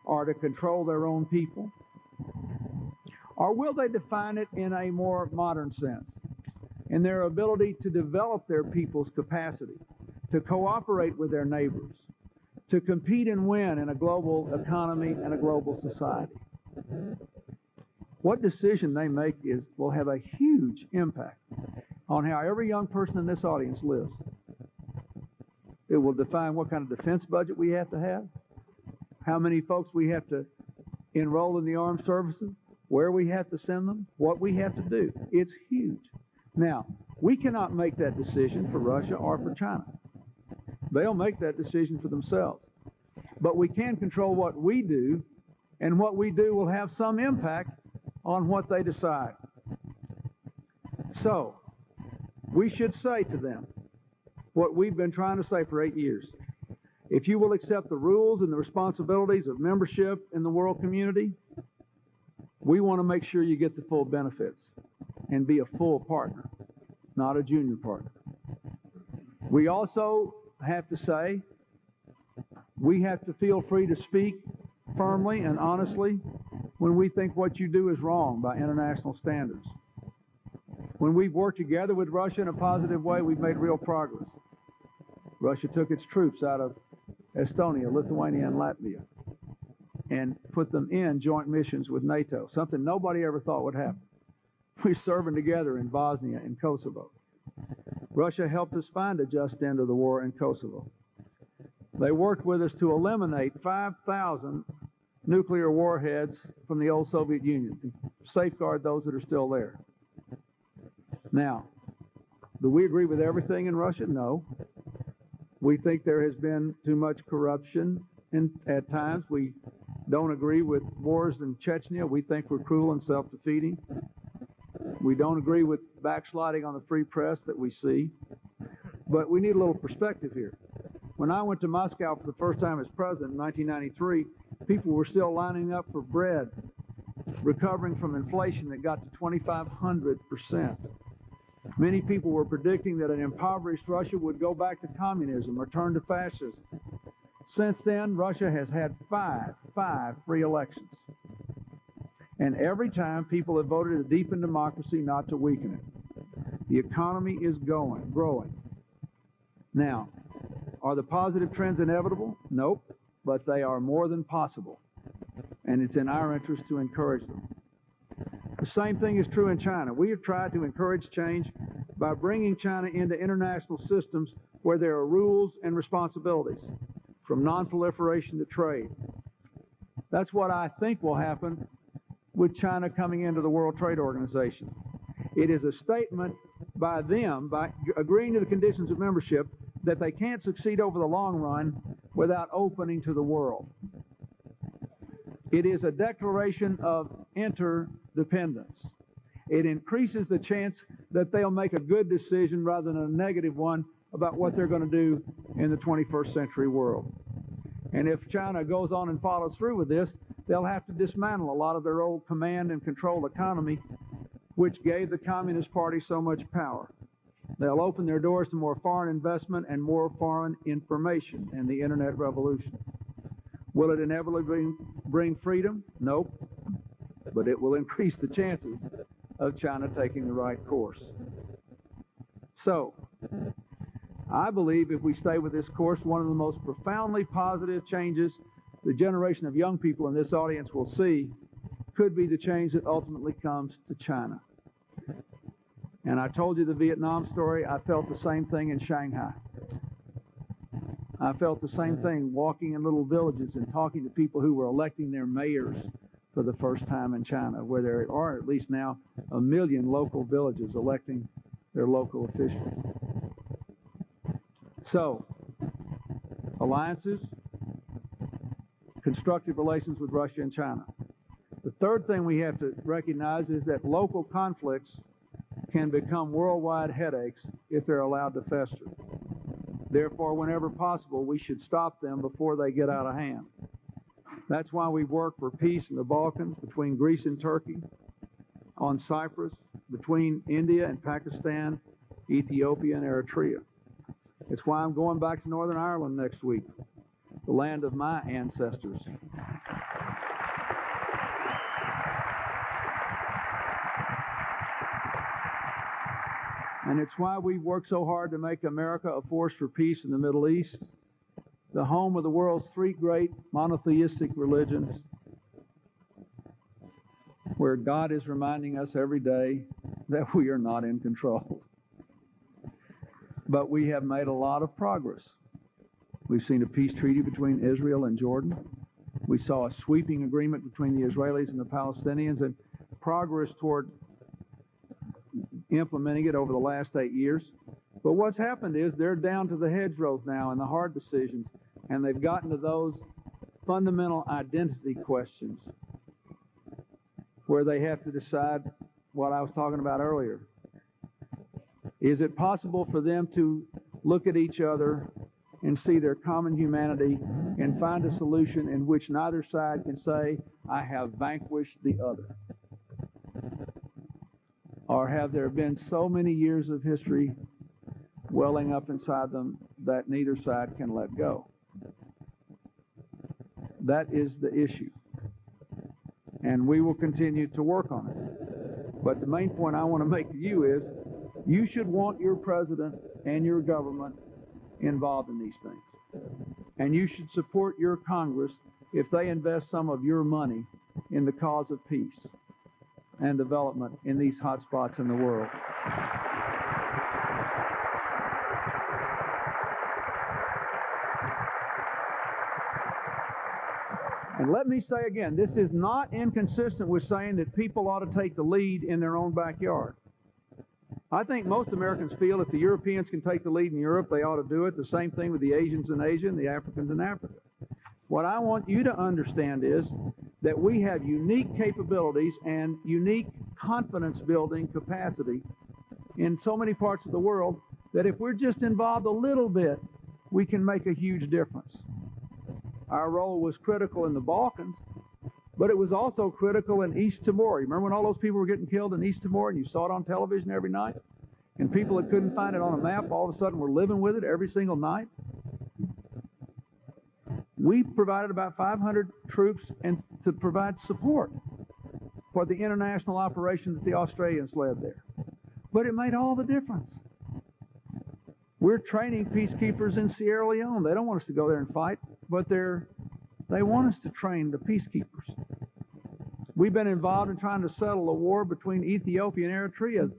or to control their own people? Or will they define it in a more modern sense, in their ability to develop their people's capacity, to cooperate with their neighbors, to compete and win in a global economy and a global society? What decision they make will have a huge impact on how every young person in this audience lives. It will define what kind of defense budget we have to have, how many folks we have to enroll in the armed services, where we have to send them, what we have to do. It's huge. Now, we cannot make that decision for Russia or for China. They'll make that decision for themselves. But we can control what we do, and what we do will have some impact on what they decide. So, we should say to them what we've been trying to say for 8 years. If you will accept the rules and the responsibilities of membership in the world community, we want to make sure you get the full benefits and be a full partner, not a junior partner. We also have to say we have to feel free to speak firmly and honestly when we think what you do is wrong by international standards. When we've worked together with Russia in a positive way, we've made real progress. Russia took its troops out of Estonia, Lithuania, and Latvia and put them in joint missions with NATO, something nobody ever thought would happen. We're serving together in Bosnia and Kosovo. Russia helped us find a just end of the war in Kosovo. They worked with us to eliminate 5,000 nuclear warheads from the old Soviet Union and safeguard those that are still there. Now, do we agree with everything in Russia? No. We think there has been too much corruption at times. We don't agree with wars in Chechnya. We think we're cruel and self-defeating. We don't agree with backsliding on the free press that we see. But we need a little perspective here. When I went to Moscow for the first time as president in 1993, people were still lining up for bread, recovering from inflation that got to 2,500%. Many people were predicting that an impoverished Russia would go back to communism or turn to fascism. Since then, Russia has had five free elections. And every time, people have voted to deepen democracy, not to weaken it. The economy is growing. Now, are the positive trends inevitable? Nope, but they are more than possible. And it's in our interest to encourage them. The same thing is true in China. We have tried to encourage change by bringing China into international systems where there are rules and responsibilities, from non-proliferation to trade. That's what I think will happen with China coming into the World Trade Organization. It is a statement by them, by agreeing to the conditions of membership, that they can't succeed over the long run without opening to the world. It is a declaration of interdependence. It increases the chance that they'll make a good decision rather than a negative one about what they're going to do in the 21st century world. And if China goes on and follows through with this, they'll have to dismantle a lot of their old command and control economy, which gave the Communist Party so much power. They'll open their doors to more foreign investment and more foreign information and the Internet revolution. Will it inevitably bring freedom? Nope. But it will increase the chances of China taking the right course. So, I believe if we stay with this course, one of the most profoundly positive changes the generation of young people in this audience will see could be the change that ultimately comes to China. And I told you the Vietnam story. I felt the same thing in Shanghai. I felt the same thing walking in little villages and talking to people who were electing their mayors for the first time in China, where there are at least now 1 million local villages electing their local officials. So, alliances, constructive relations with Russia and China. The third thing we have to recognize is that local conflicts can become worldwide headaches if they're allowed to fester. Therefore, whenever possible, we should stop them before they get out of hand. That's why we work for peace in the Balkans, between Greece and Turkey, on Cyprus, between India and Pakistan, Ethiopia and Eritrea. It's why I'm going back to Northern Ireland next week, the land of my ancestors. And it's why we work so hard to make America a force for peace in the Middle East, the home of the world's 3 great monotheistic religions, where God is reminding us every day that we are not in control. But we have made a lot of progress. We've seen a peace treaty between Israel and Jordan. We saw a sweeping agreement between the Israelis and the Palestinians, and progress toward implementing it over the last 8 years. But what's happened is they're down to the hedgerows now and the hard decisions, and they've gotten to those fundamental identity questions where they have to decide what I was talking about earlier. Is it possible for them to look at each other and see their common humanity and find a solution in which neither side can say, I have vanquished the other? Or have there been so many years of history welling up inside them that neither side can let go? That is the issue. And we will continue to work on it. But the main point I want to make to you is, you should want your president and your government involved in these things. And you should support your Congress if they invest some of your money in the cause of peace and development in these hot spots in the world. And let me say again, this is not inconsistent with saying that people ought to take the lead in their own backyard. I think most Americans feel if the Europeans can take the lead in Europe, they ought to do it. The same thing with the Asians in Asia and the Africans in Africa. What I want you to understand is that we have unique capabilities and unique confidence-building capacity in so many parts of the world that if we're just involved a little bit, we can make a huge difference. Our role was critical in the Balkans, but it was also critical in East Timor. You remember when all those people were getting killed in East Timor and you saw it on television every night? And people that couldn't find it on a map all of a sudden were living with it every single night? We provided about 500 troops and to provide support for the international operation that the Australians led there. But it made all the difference. We're training peacekeepers in Sierra Leone. They don't want us to go there and fight, but they want us to train the peacekeepers. We've been involved in trying to settle a war between Ethiopia and Eritrea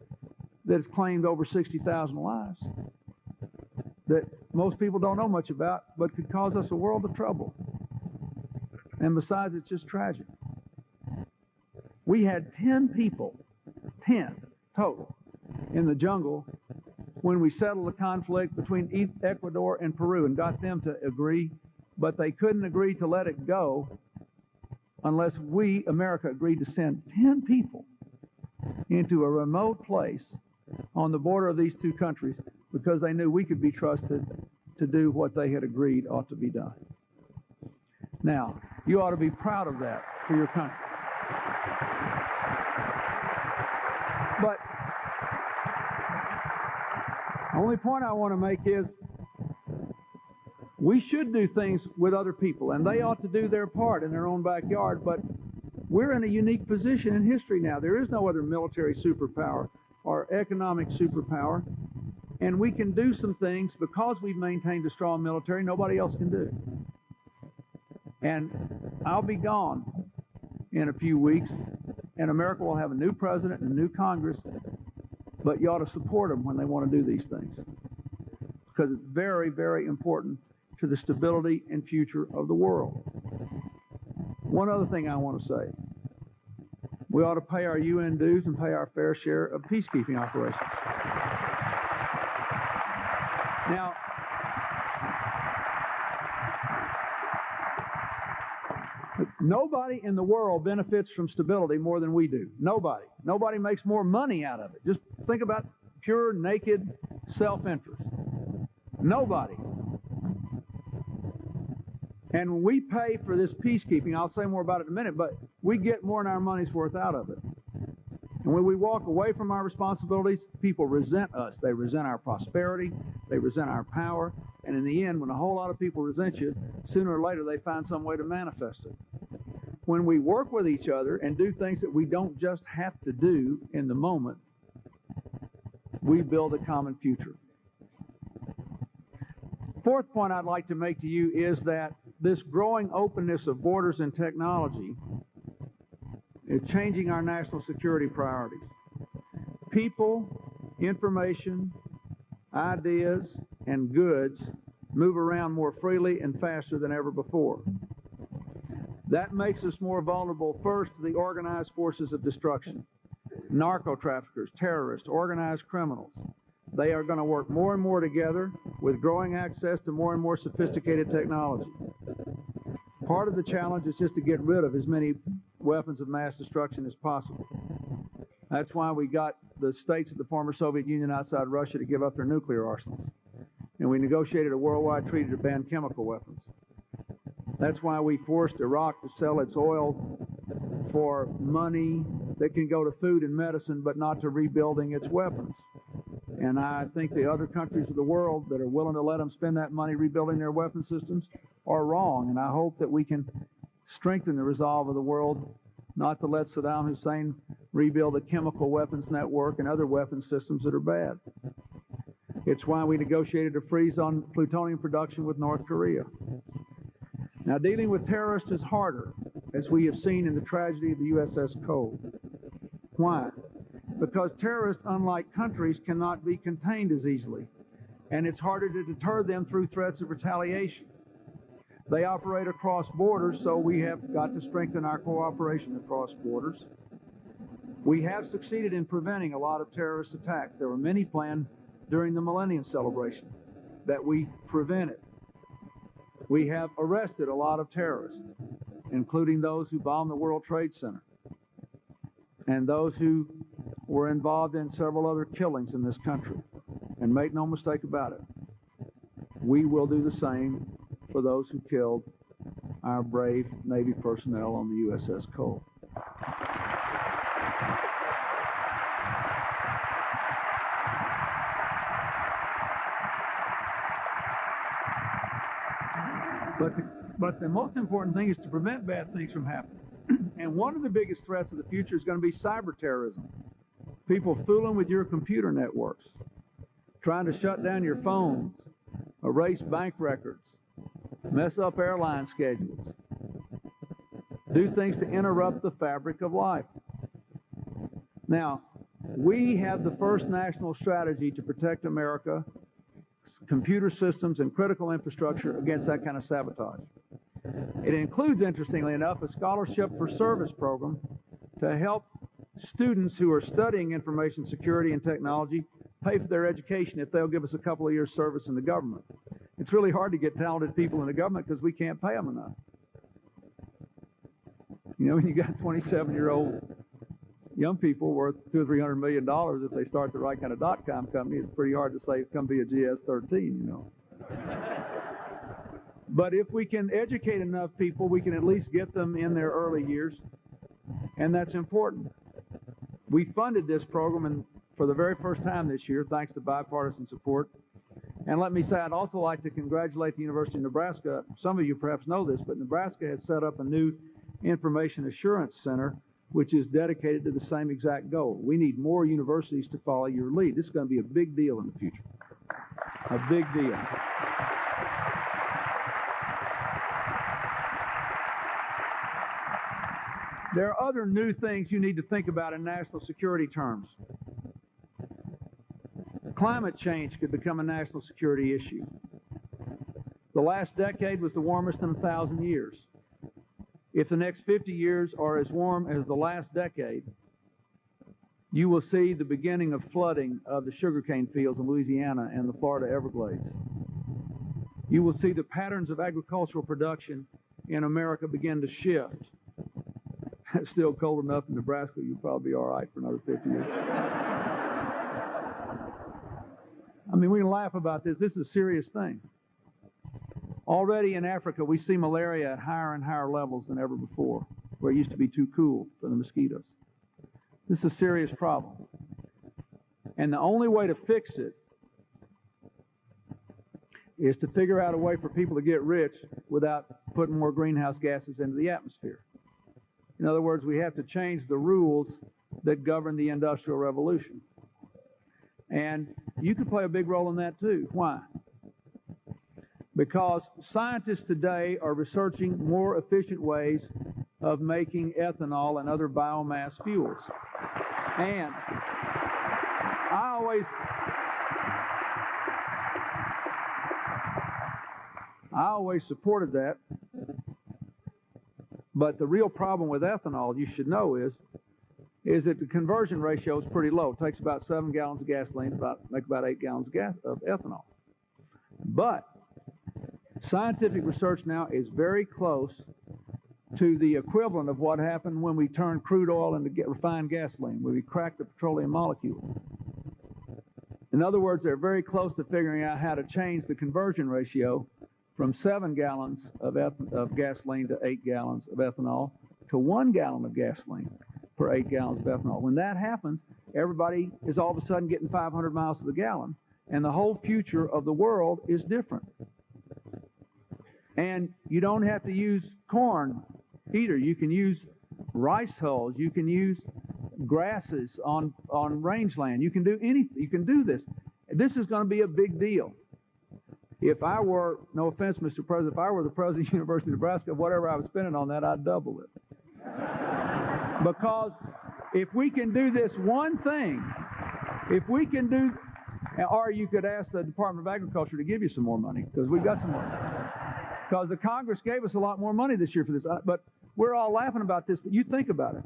that's claimed over 60,000 lives that most people don't know much about, but could cause us a world of trouble. And besides, it's just tragic. We had 10 people, 10 total, in the jungle when we settled the conflict between Ecuador and Peru and got them to agree, but they couldn't agree to let it go unless we, America, agreed to send 10 people into a remote place on the border of these two countries because they knew we could be trusted to do what they had agreed ought to be done. Now, you ought to be proud of that for your country. But the only point I want to make is we should do things with other people, and they ought to do their part in their own backyard, but we're in a unique position in history now. There is no other military superpower or economic superpower, and we can do some things because we've maintained a strong military nobody else can do. And I'll be gone in a few weeks, and America will have a new president and a new Congress, but you ought to support them when they want to do these things because it's very, very important to the stability and future of the world. One other thing I want to say. We ought to pay our UN dues and pay our fair share of peacekeeping operations. Now, nobody in the world benefits from stability more than we do. Nobody. Nobody makes more money out of it. Just think about pure, naked self-interest. Nobody. And when we pay for this peacekeeping, I'll say more about it in a minute, but we get more than our money's worth out of it. And when we walk away from our responsibilities, people resent us. They resent our prosperity. They resent our power. And in the end, when a whole lot of people resent you, sooner or later they find some way to manifest it. When we work with each other and do things that we don't just have to do in the moment, we build a common future. Fourth point I'd like to make to you is that this growing openness of borders and technology is changing our national security priorities. People, information, ideas, and goods move around more freely and faster than ever before. That makes us more vulnerable, first, to the organized forces of destruction. narco traffickers, terrorists, organized criminals. They are going to work more and more together with growing access to more and more sophisticated technology. Part of the challenge is just to get rid of as many weapons of mass destruction as possible. That's why we got the states of the former Soviet Union outside Russia to give up their nuclear arsenals. And we negotiated a worldwide treaty to ban chemical weapons. That's why we forced Iraq to sell its oil for money that can go to food and medicine, but not to rebuilding its weapons. And I think the other countries of the world that are willing to let them spend that money rebuilding their weapon systems are wrong. And I hope that we can strengthen the resolve of the world not to let Saddam Hussein rebuild a chemical weapons network and other weapon systems that are bad. It's why we negotiated a freeze on plutonium production with North Korea. Now, dealing with terrorists is harder, as we have seen in the tragedy of the USS Cole. Why? Because terrorists, unlike countries, cannot be contained as easily, and it's harder to deter them through threats of retaliation. They operate across borders, so we have got to strengthen our cooperation across borders. We have succeeded in preventing a lot of terrorist attacks. There were many planned during the Millennium celebration that we prevented. We have arrested a lot of terrorists, including those who bombed the World Trade Center and those who were involved in several other killings in this country. And make no mistake about it, we will do the same for those who killed our brave Navy personnel on the USS Cole. But the most important thing is to prevent bad things from happening. And one of the biggest threats of the future is going to be cyber terrorism. People fooling with your computer networks, trying to shut down your phones, erase bank records, mess up airline schedules, do things to interrupt the fabric of life. Now, we have the first national strategy to protect America, computer systems, and critical infrastructure against that kind of sabotage. It includes, interestingly enough, a scholarship for service program to help students who are studying information security and technology pay for their education if they'll give us a couple of years' service in the government. It's really hard to get talented people in the government because we can't pay them enough. You know, when you got 27-year-old young people worth $200 or $300 million, if they start the right kind of .com company, it's pretty hard to say, come be a GS-13, you know. But if we can educate enough people, we can at least get them in their early years, and that's important. We funded this program and for the very first time this year, thanks to bipartisan support. And let me say, I'd also like to congratulate the University of Nebraska. Some of you perhaps know this, but Nebraska has set up a new Information Assurance Center, which is dedicated to the same exact goal. We need more universities to follow your lead. This is going to be a big deal in the future. A big deal. There are other new things you need to think about in national security terms. Climate change could become a national security issue. The last decade was the warmest in 1,000 years. If the next 50 years are as warm as the last decade, you will see the beginning of flooding of the sugarcane fields in Louisiana and the Florida Everglades. You will see the patterns of agricultural production in America begin to shift. It's still cold enough in Nebraska, you'll probably be all right for another 50 years. I mean, we can laugh about this. This is a serious thing. Already in Africa, we see malaria at higher and higher levels than ever before, where it used to be too cool for the mosquitoes. This is a serious problem. And the only way to fix it is to figure out a way for people to get rich without putting more greenhouse gases into the atmosphere. In other words, we have to change the rules that govern the Industrial Revolution. And you could play a big role in that too. Why? Because scientists today are researching more efficient ways of making ethanol and other biomass fuels. And I always supported that. But the real problem with ethanol, you should know, is is that the conversion ratio is pretty low. It takes about 7 gallons of gasoline to make about 8 gallons of ethanol. But scientific research now is very close to the equivalent of what happened when we turned crude oil into refined gasoline, when we cracked the petroleum molecule. In other words, they're very close to figuring out how to change the conversion ratio from 7 gallons of gasoline to 8 gallons of ethanol to 1 gallon of gasoline per 8 gallons of ethanol. When that happens, everybody is all of a sudden getting 500 miles to the gallon, and the whole future of the world is different. And you don't have to use corn either. You can use rice hulls. You can use grasses on rangeland. You can do anything. You can do this. This is going to be a big deal. If I were, no offense, Mr. President, if I were the president of the University of Nebraska, whatever I was spending on that, I'd double it. Because if we can do this one thing, if we can do, or you could ask the Department of Agriculture to give you some more money, because we've got some more. Because the Congress gave us a lot more money this year for this. But we're all laughing about this, but you think about it.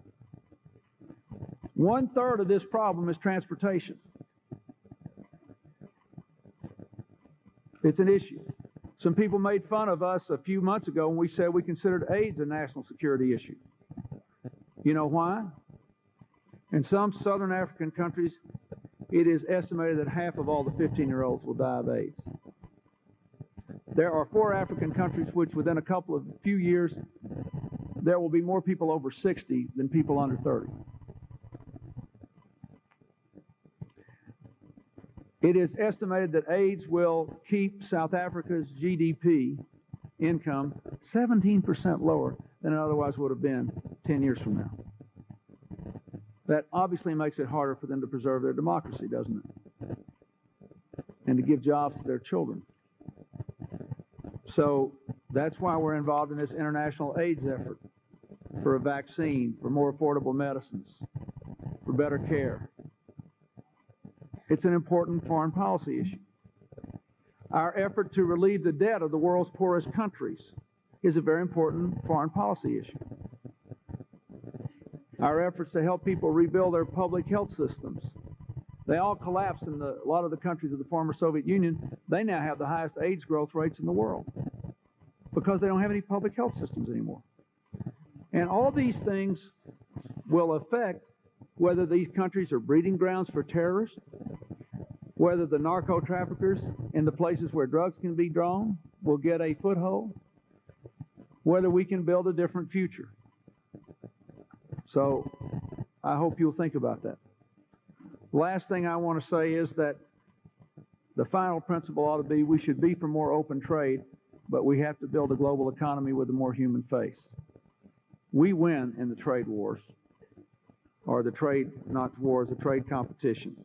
1/3 of this problem is transportation. It's an issue. Some people made fun of us a few months ago when we said we considered AIDS a national security issue. You know why? In some southern African countries, it is estimated that half of all the 15-year-olds will die of AIDS. There are 4 African countries which within a few years, there will be more people over 60 than people under 30. It is estimated that AIDS will keep South Africa's GDP income 17% lower than it otherwise would have been 10 years from now. That obviously makes it harder for them to preserve their democracy, doesn't it? And to give jobs to their children. So that's why we're involved in this international AIDS effort for a vaccine, for more affordable medicines, for better care. It's an important foreign policy issue. Our effort to relieve the debt of the world's poorest countries is a very important foreign policy issue. Our efforts to help people rebuild their public health systems. They all collapsed in a lot of the countries of the former Soviet Union. They now have the highest AIDS growth rates in the world because they don't have any public health systems anymore. And all these things will affect whether these countries are breeding grounds for terrorists, whether the narco traffickers in the places where drugs can be drawn will get a foothold, whether we can build a different future. So I hope you'll think about that. Last thing I want to say is that the final principle ought to be we should be for more open trade, but we have to build a global economy with a more human face. We win in the trade wars, or the trade, not wars, the trade competition.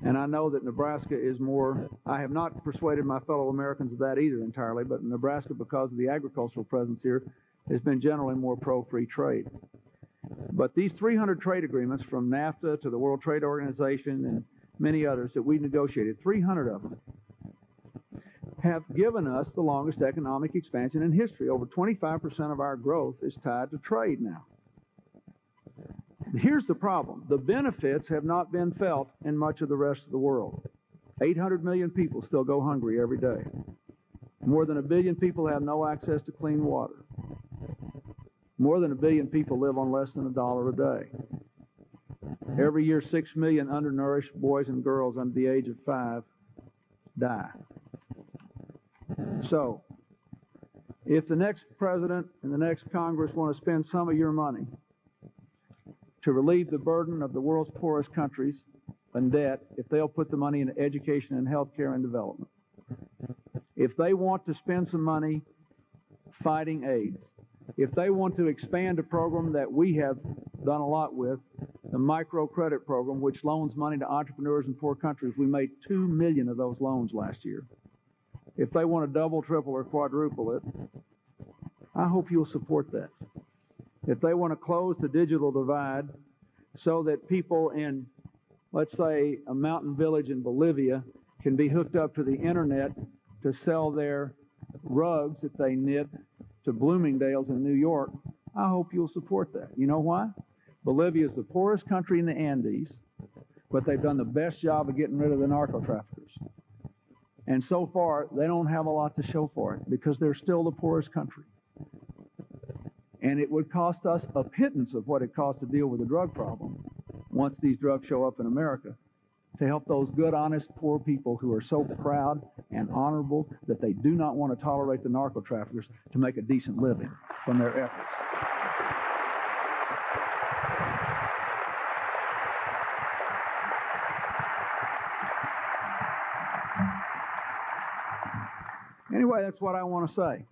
And I know that Nebraska is more, I have not persuaded my fellow Americans of that either entirely, but Nebraska, because of the agricultural presence here, has been generally more pro-free trade. But these 300 trade agreements, from NAFTA to the World Trade Organization and many others that we negotiated, 300 of them, have given us the longest economic expansion in history. Over 25% of our growth is tied to trade now. Here's the problem. The benefits have not been felt in much of the rest of the world. 800 million people still go hungry every day. More than 1 billion people have no access to clean water. More than 1 billion people live on less than $1 a day. Every year, 6 million undernourished boys and girls under the age of 5 die. So, if the next president and the next Congress want to spend some of your money to relieve the burden of the world's poorest countries in debt, if they'll put the money into education and health care and development, if they want to spend some money fighting AIDS, if they want to expand a program that we have done a lot with, the microcredit program, which loans money to entrepreneurs in poor countries, we made 2 million of those loans last year. If they want to double, triple, or quadruple it, I hope you'll support that. If they want to close the digital divide so that people in, let's say, a mountain village in Bolivia can be hooked up to the internet to sell their rugs that they knit to Bloomingdale's in New York, I hope you'll support that. You know why? Bolivia is the poorest country in the Andes, but they've done the best job of getting rid of the narco-traffickers. And so far, they don't have a lot to show for it because they're still the poorest country. And it would cost us a pittance of what it costs to deal with the drug problem once these drugs show up in America, to help those good, honest, poor people who are so proud and honorable that they do not want to tolerate the narco-traffickers to make a decent living from their efforts. Anyway, that's what I want to say.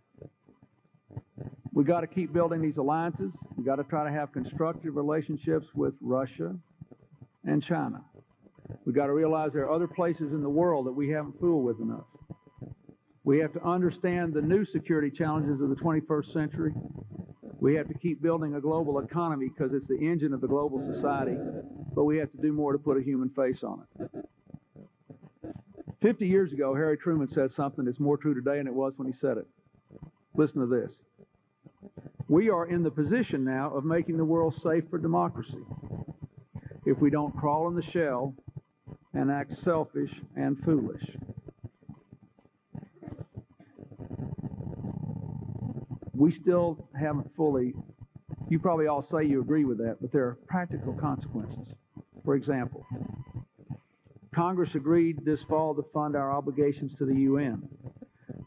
We got to keep building these alliances. We got to try to have constructive relationships with Russia and China. We got to realize there are other places in the world that we haven't fooled with enough. We have to understand the new security challenges of the 21st century. We have to keep building a global economy because it's the engine of the global society, but we have to do more to put a human face on it. 50 years ago, Harry Truman said something that's more true today than it was when he said it. Listen to this. We are in the position now of making the world safe for democracy if we don't crawl in the shell and act selfish and foolish. We still haven't fully, you probably all say you agree with that, but there are practical consequences. For example, Congress agreed this fall to fund our obligations to the UN.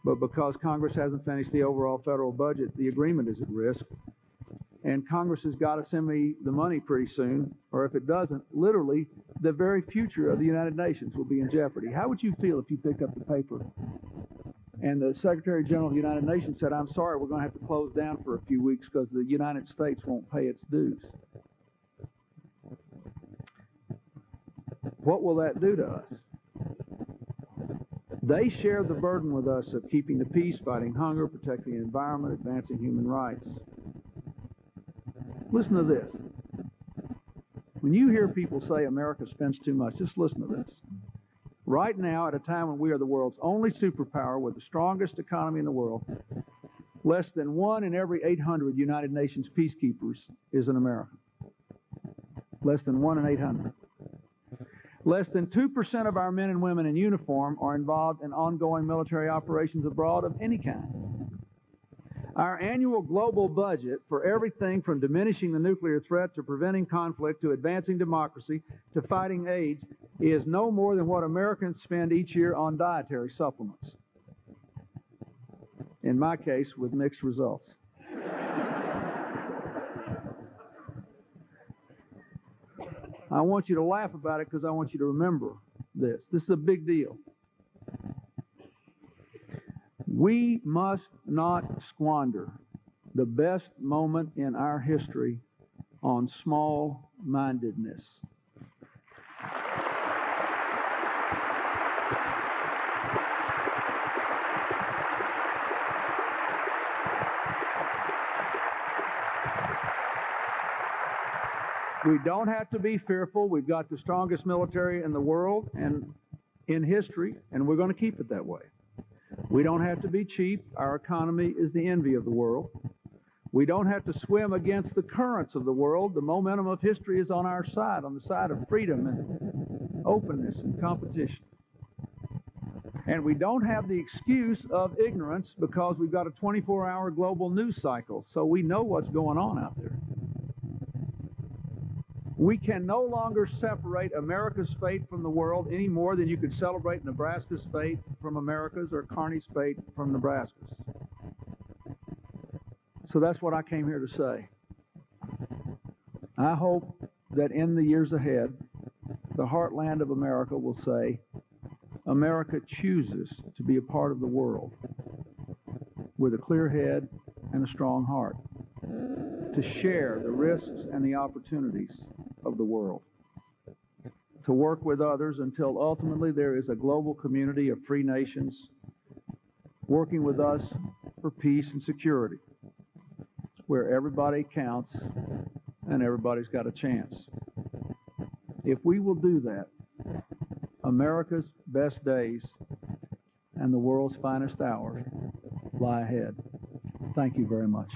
But because Congress hasn't finished the overall federal budget, the agreement is at risk. And Congress has got to send me the money pretty soon, or if it doesn't, literally, the very future of the United Nations will be in jeopardy. How would you feel if you picked up the paper and the Secretary General of the United Nations said, I'm sorry, we're going to have to close down for a few weeks because the United States won't pay its dues? What will that do to us? They share the burden with us of keeping the peace, fighting hunger, protecting the environment, advancing human rights. Listen to this. When you hear people say America spends too much, just listen to this. Right now, at a time when we are the world's only superpower with the strongest economy in the world, less than 1 in every 800 United Nations peacekeepers is an American. Less than 1 in 800. Less than 2% of our men and women in uniform are involved in ongoing military operations abroad of any kind. Our annual global budget for everything from diminishing the nuclear threat to preventing conflict to advancing democracy to fighting AIDS is no more than what Americans spend each year on dietary supplements. In my case, with mixed results. I want you to laugh about it because I want you to remember this. This is a big deal. We must not squander the best moment in our history on small-mindedness. We don't have to be fearful. We've got the strongest military in the world and in history, and we're going to keep it that way. We don't have to be cheap. Our economy is the envy of the world. We don't have to swim against the currents of the world. The momentum of history is on our side, on the side of freedom and openness and competition. And we don't have the excuse of ignorance because we've got a 24-hour global news cycle, so we know what's going on out there. We can no longer separate America's fate from the world any more than you could celebrate Nebraska's fate from America's or Kearney's fate from Nebraska's. So that's what I came here to say. I hope that in the years ahead, the heartland of America will say, America chooses to be a part of the world with a clear head and a strong heart, to share the risks and the opportunities of the world, to work with others until ultimately there is a global community of free nations working with us for peace and security, where everybody counts and everybody's got a chance. If we will do that, America's best days and the world's finest hours lie ahead. Thank you very much.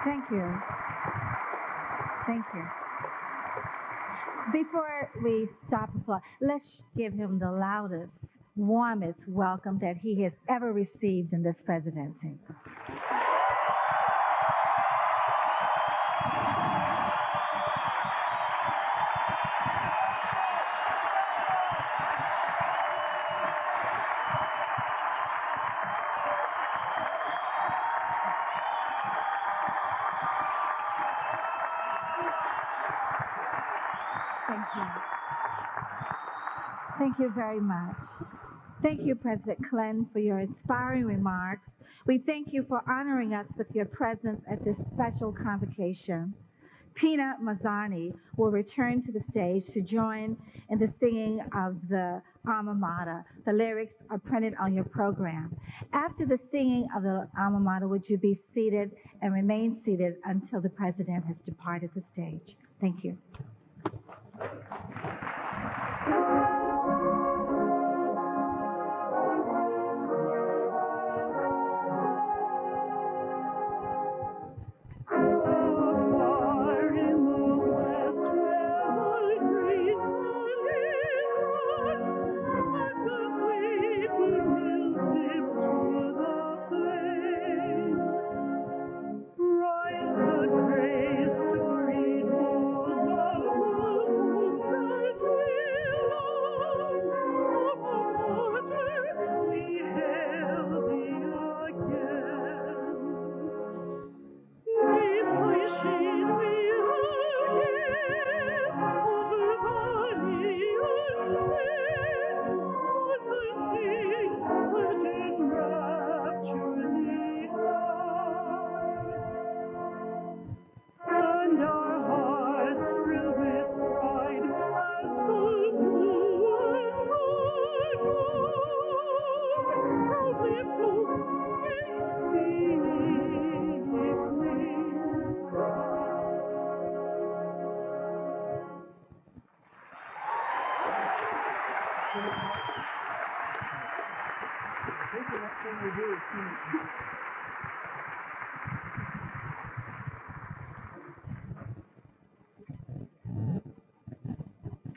Thank you. Thank you. Before we stop applause, let's give him the loudest, warmest welcome that he has ever received in this presidency. Thank you. Thank you very much. Thank you, President Clinton, for your inspiring remarks. We thank you for honoring us with your presence at this special convocation. Pina Mazzani will return to the stage to join in the singing of the alma mater. The lyrics are printed on your program. After the singing of the alma mater, would you be seated and remain seated until the president has departed the stage? Thank you.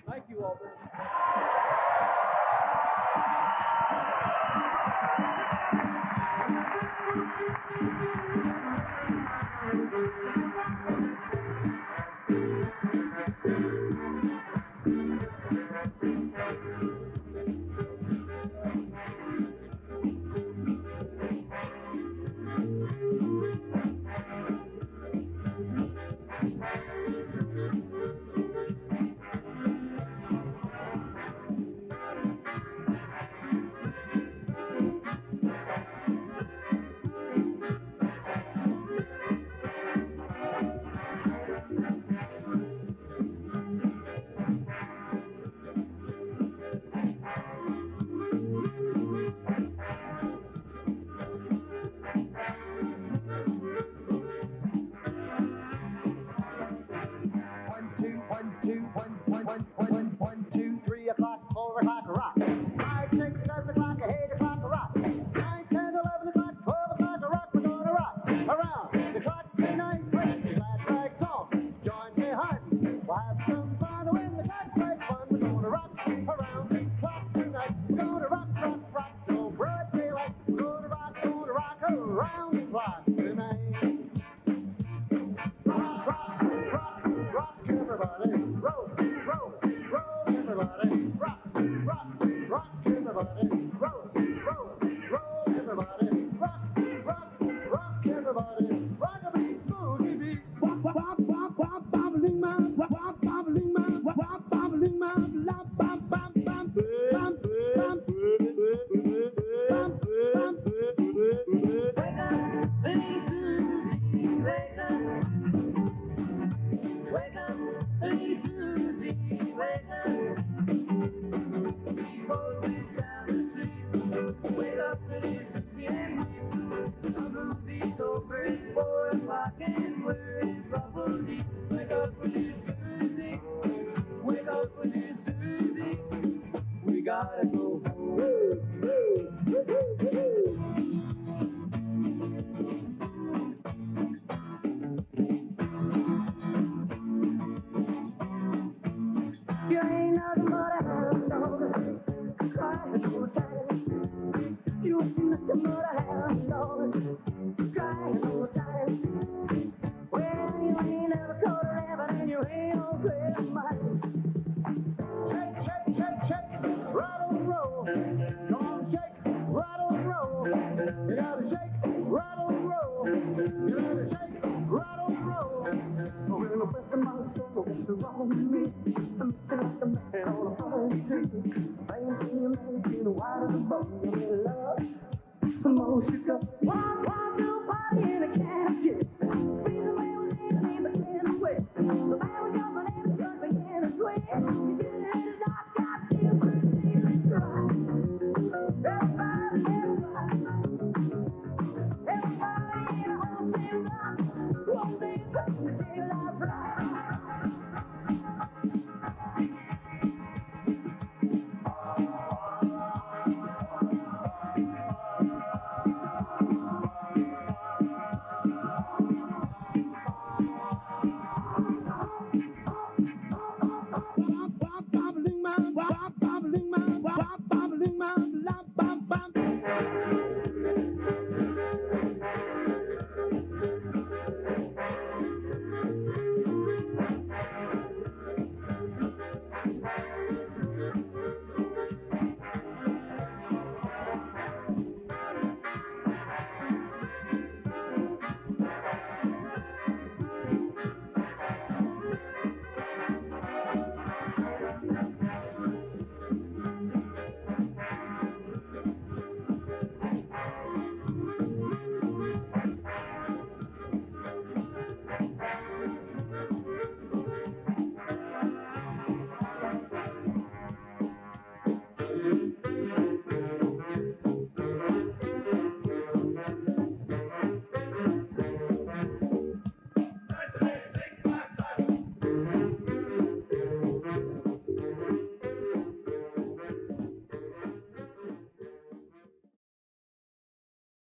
Thank you, Albert. your mother has Lord, trying all the time. Well, you ain't never caught a rabbit and you ain't no great mind. Shake, shake, shake, shake, rattle and roll. Come on, shake, rattle and roll. You gotta shake, rattle and roll. You gotta shake, rattle and roll. Well, the best of my soul is wrong with me. I'm like a man on a falling tree. I ain't seen a man in a white as a bone. You need love, the most you got.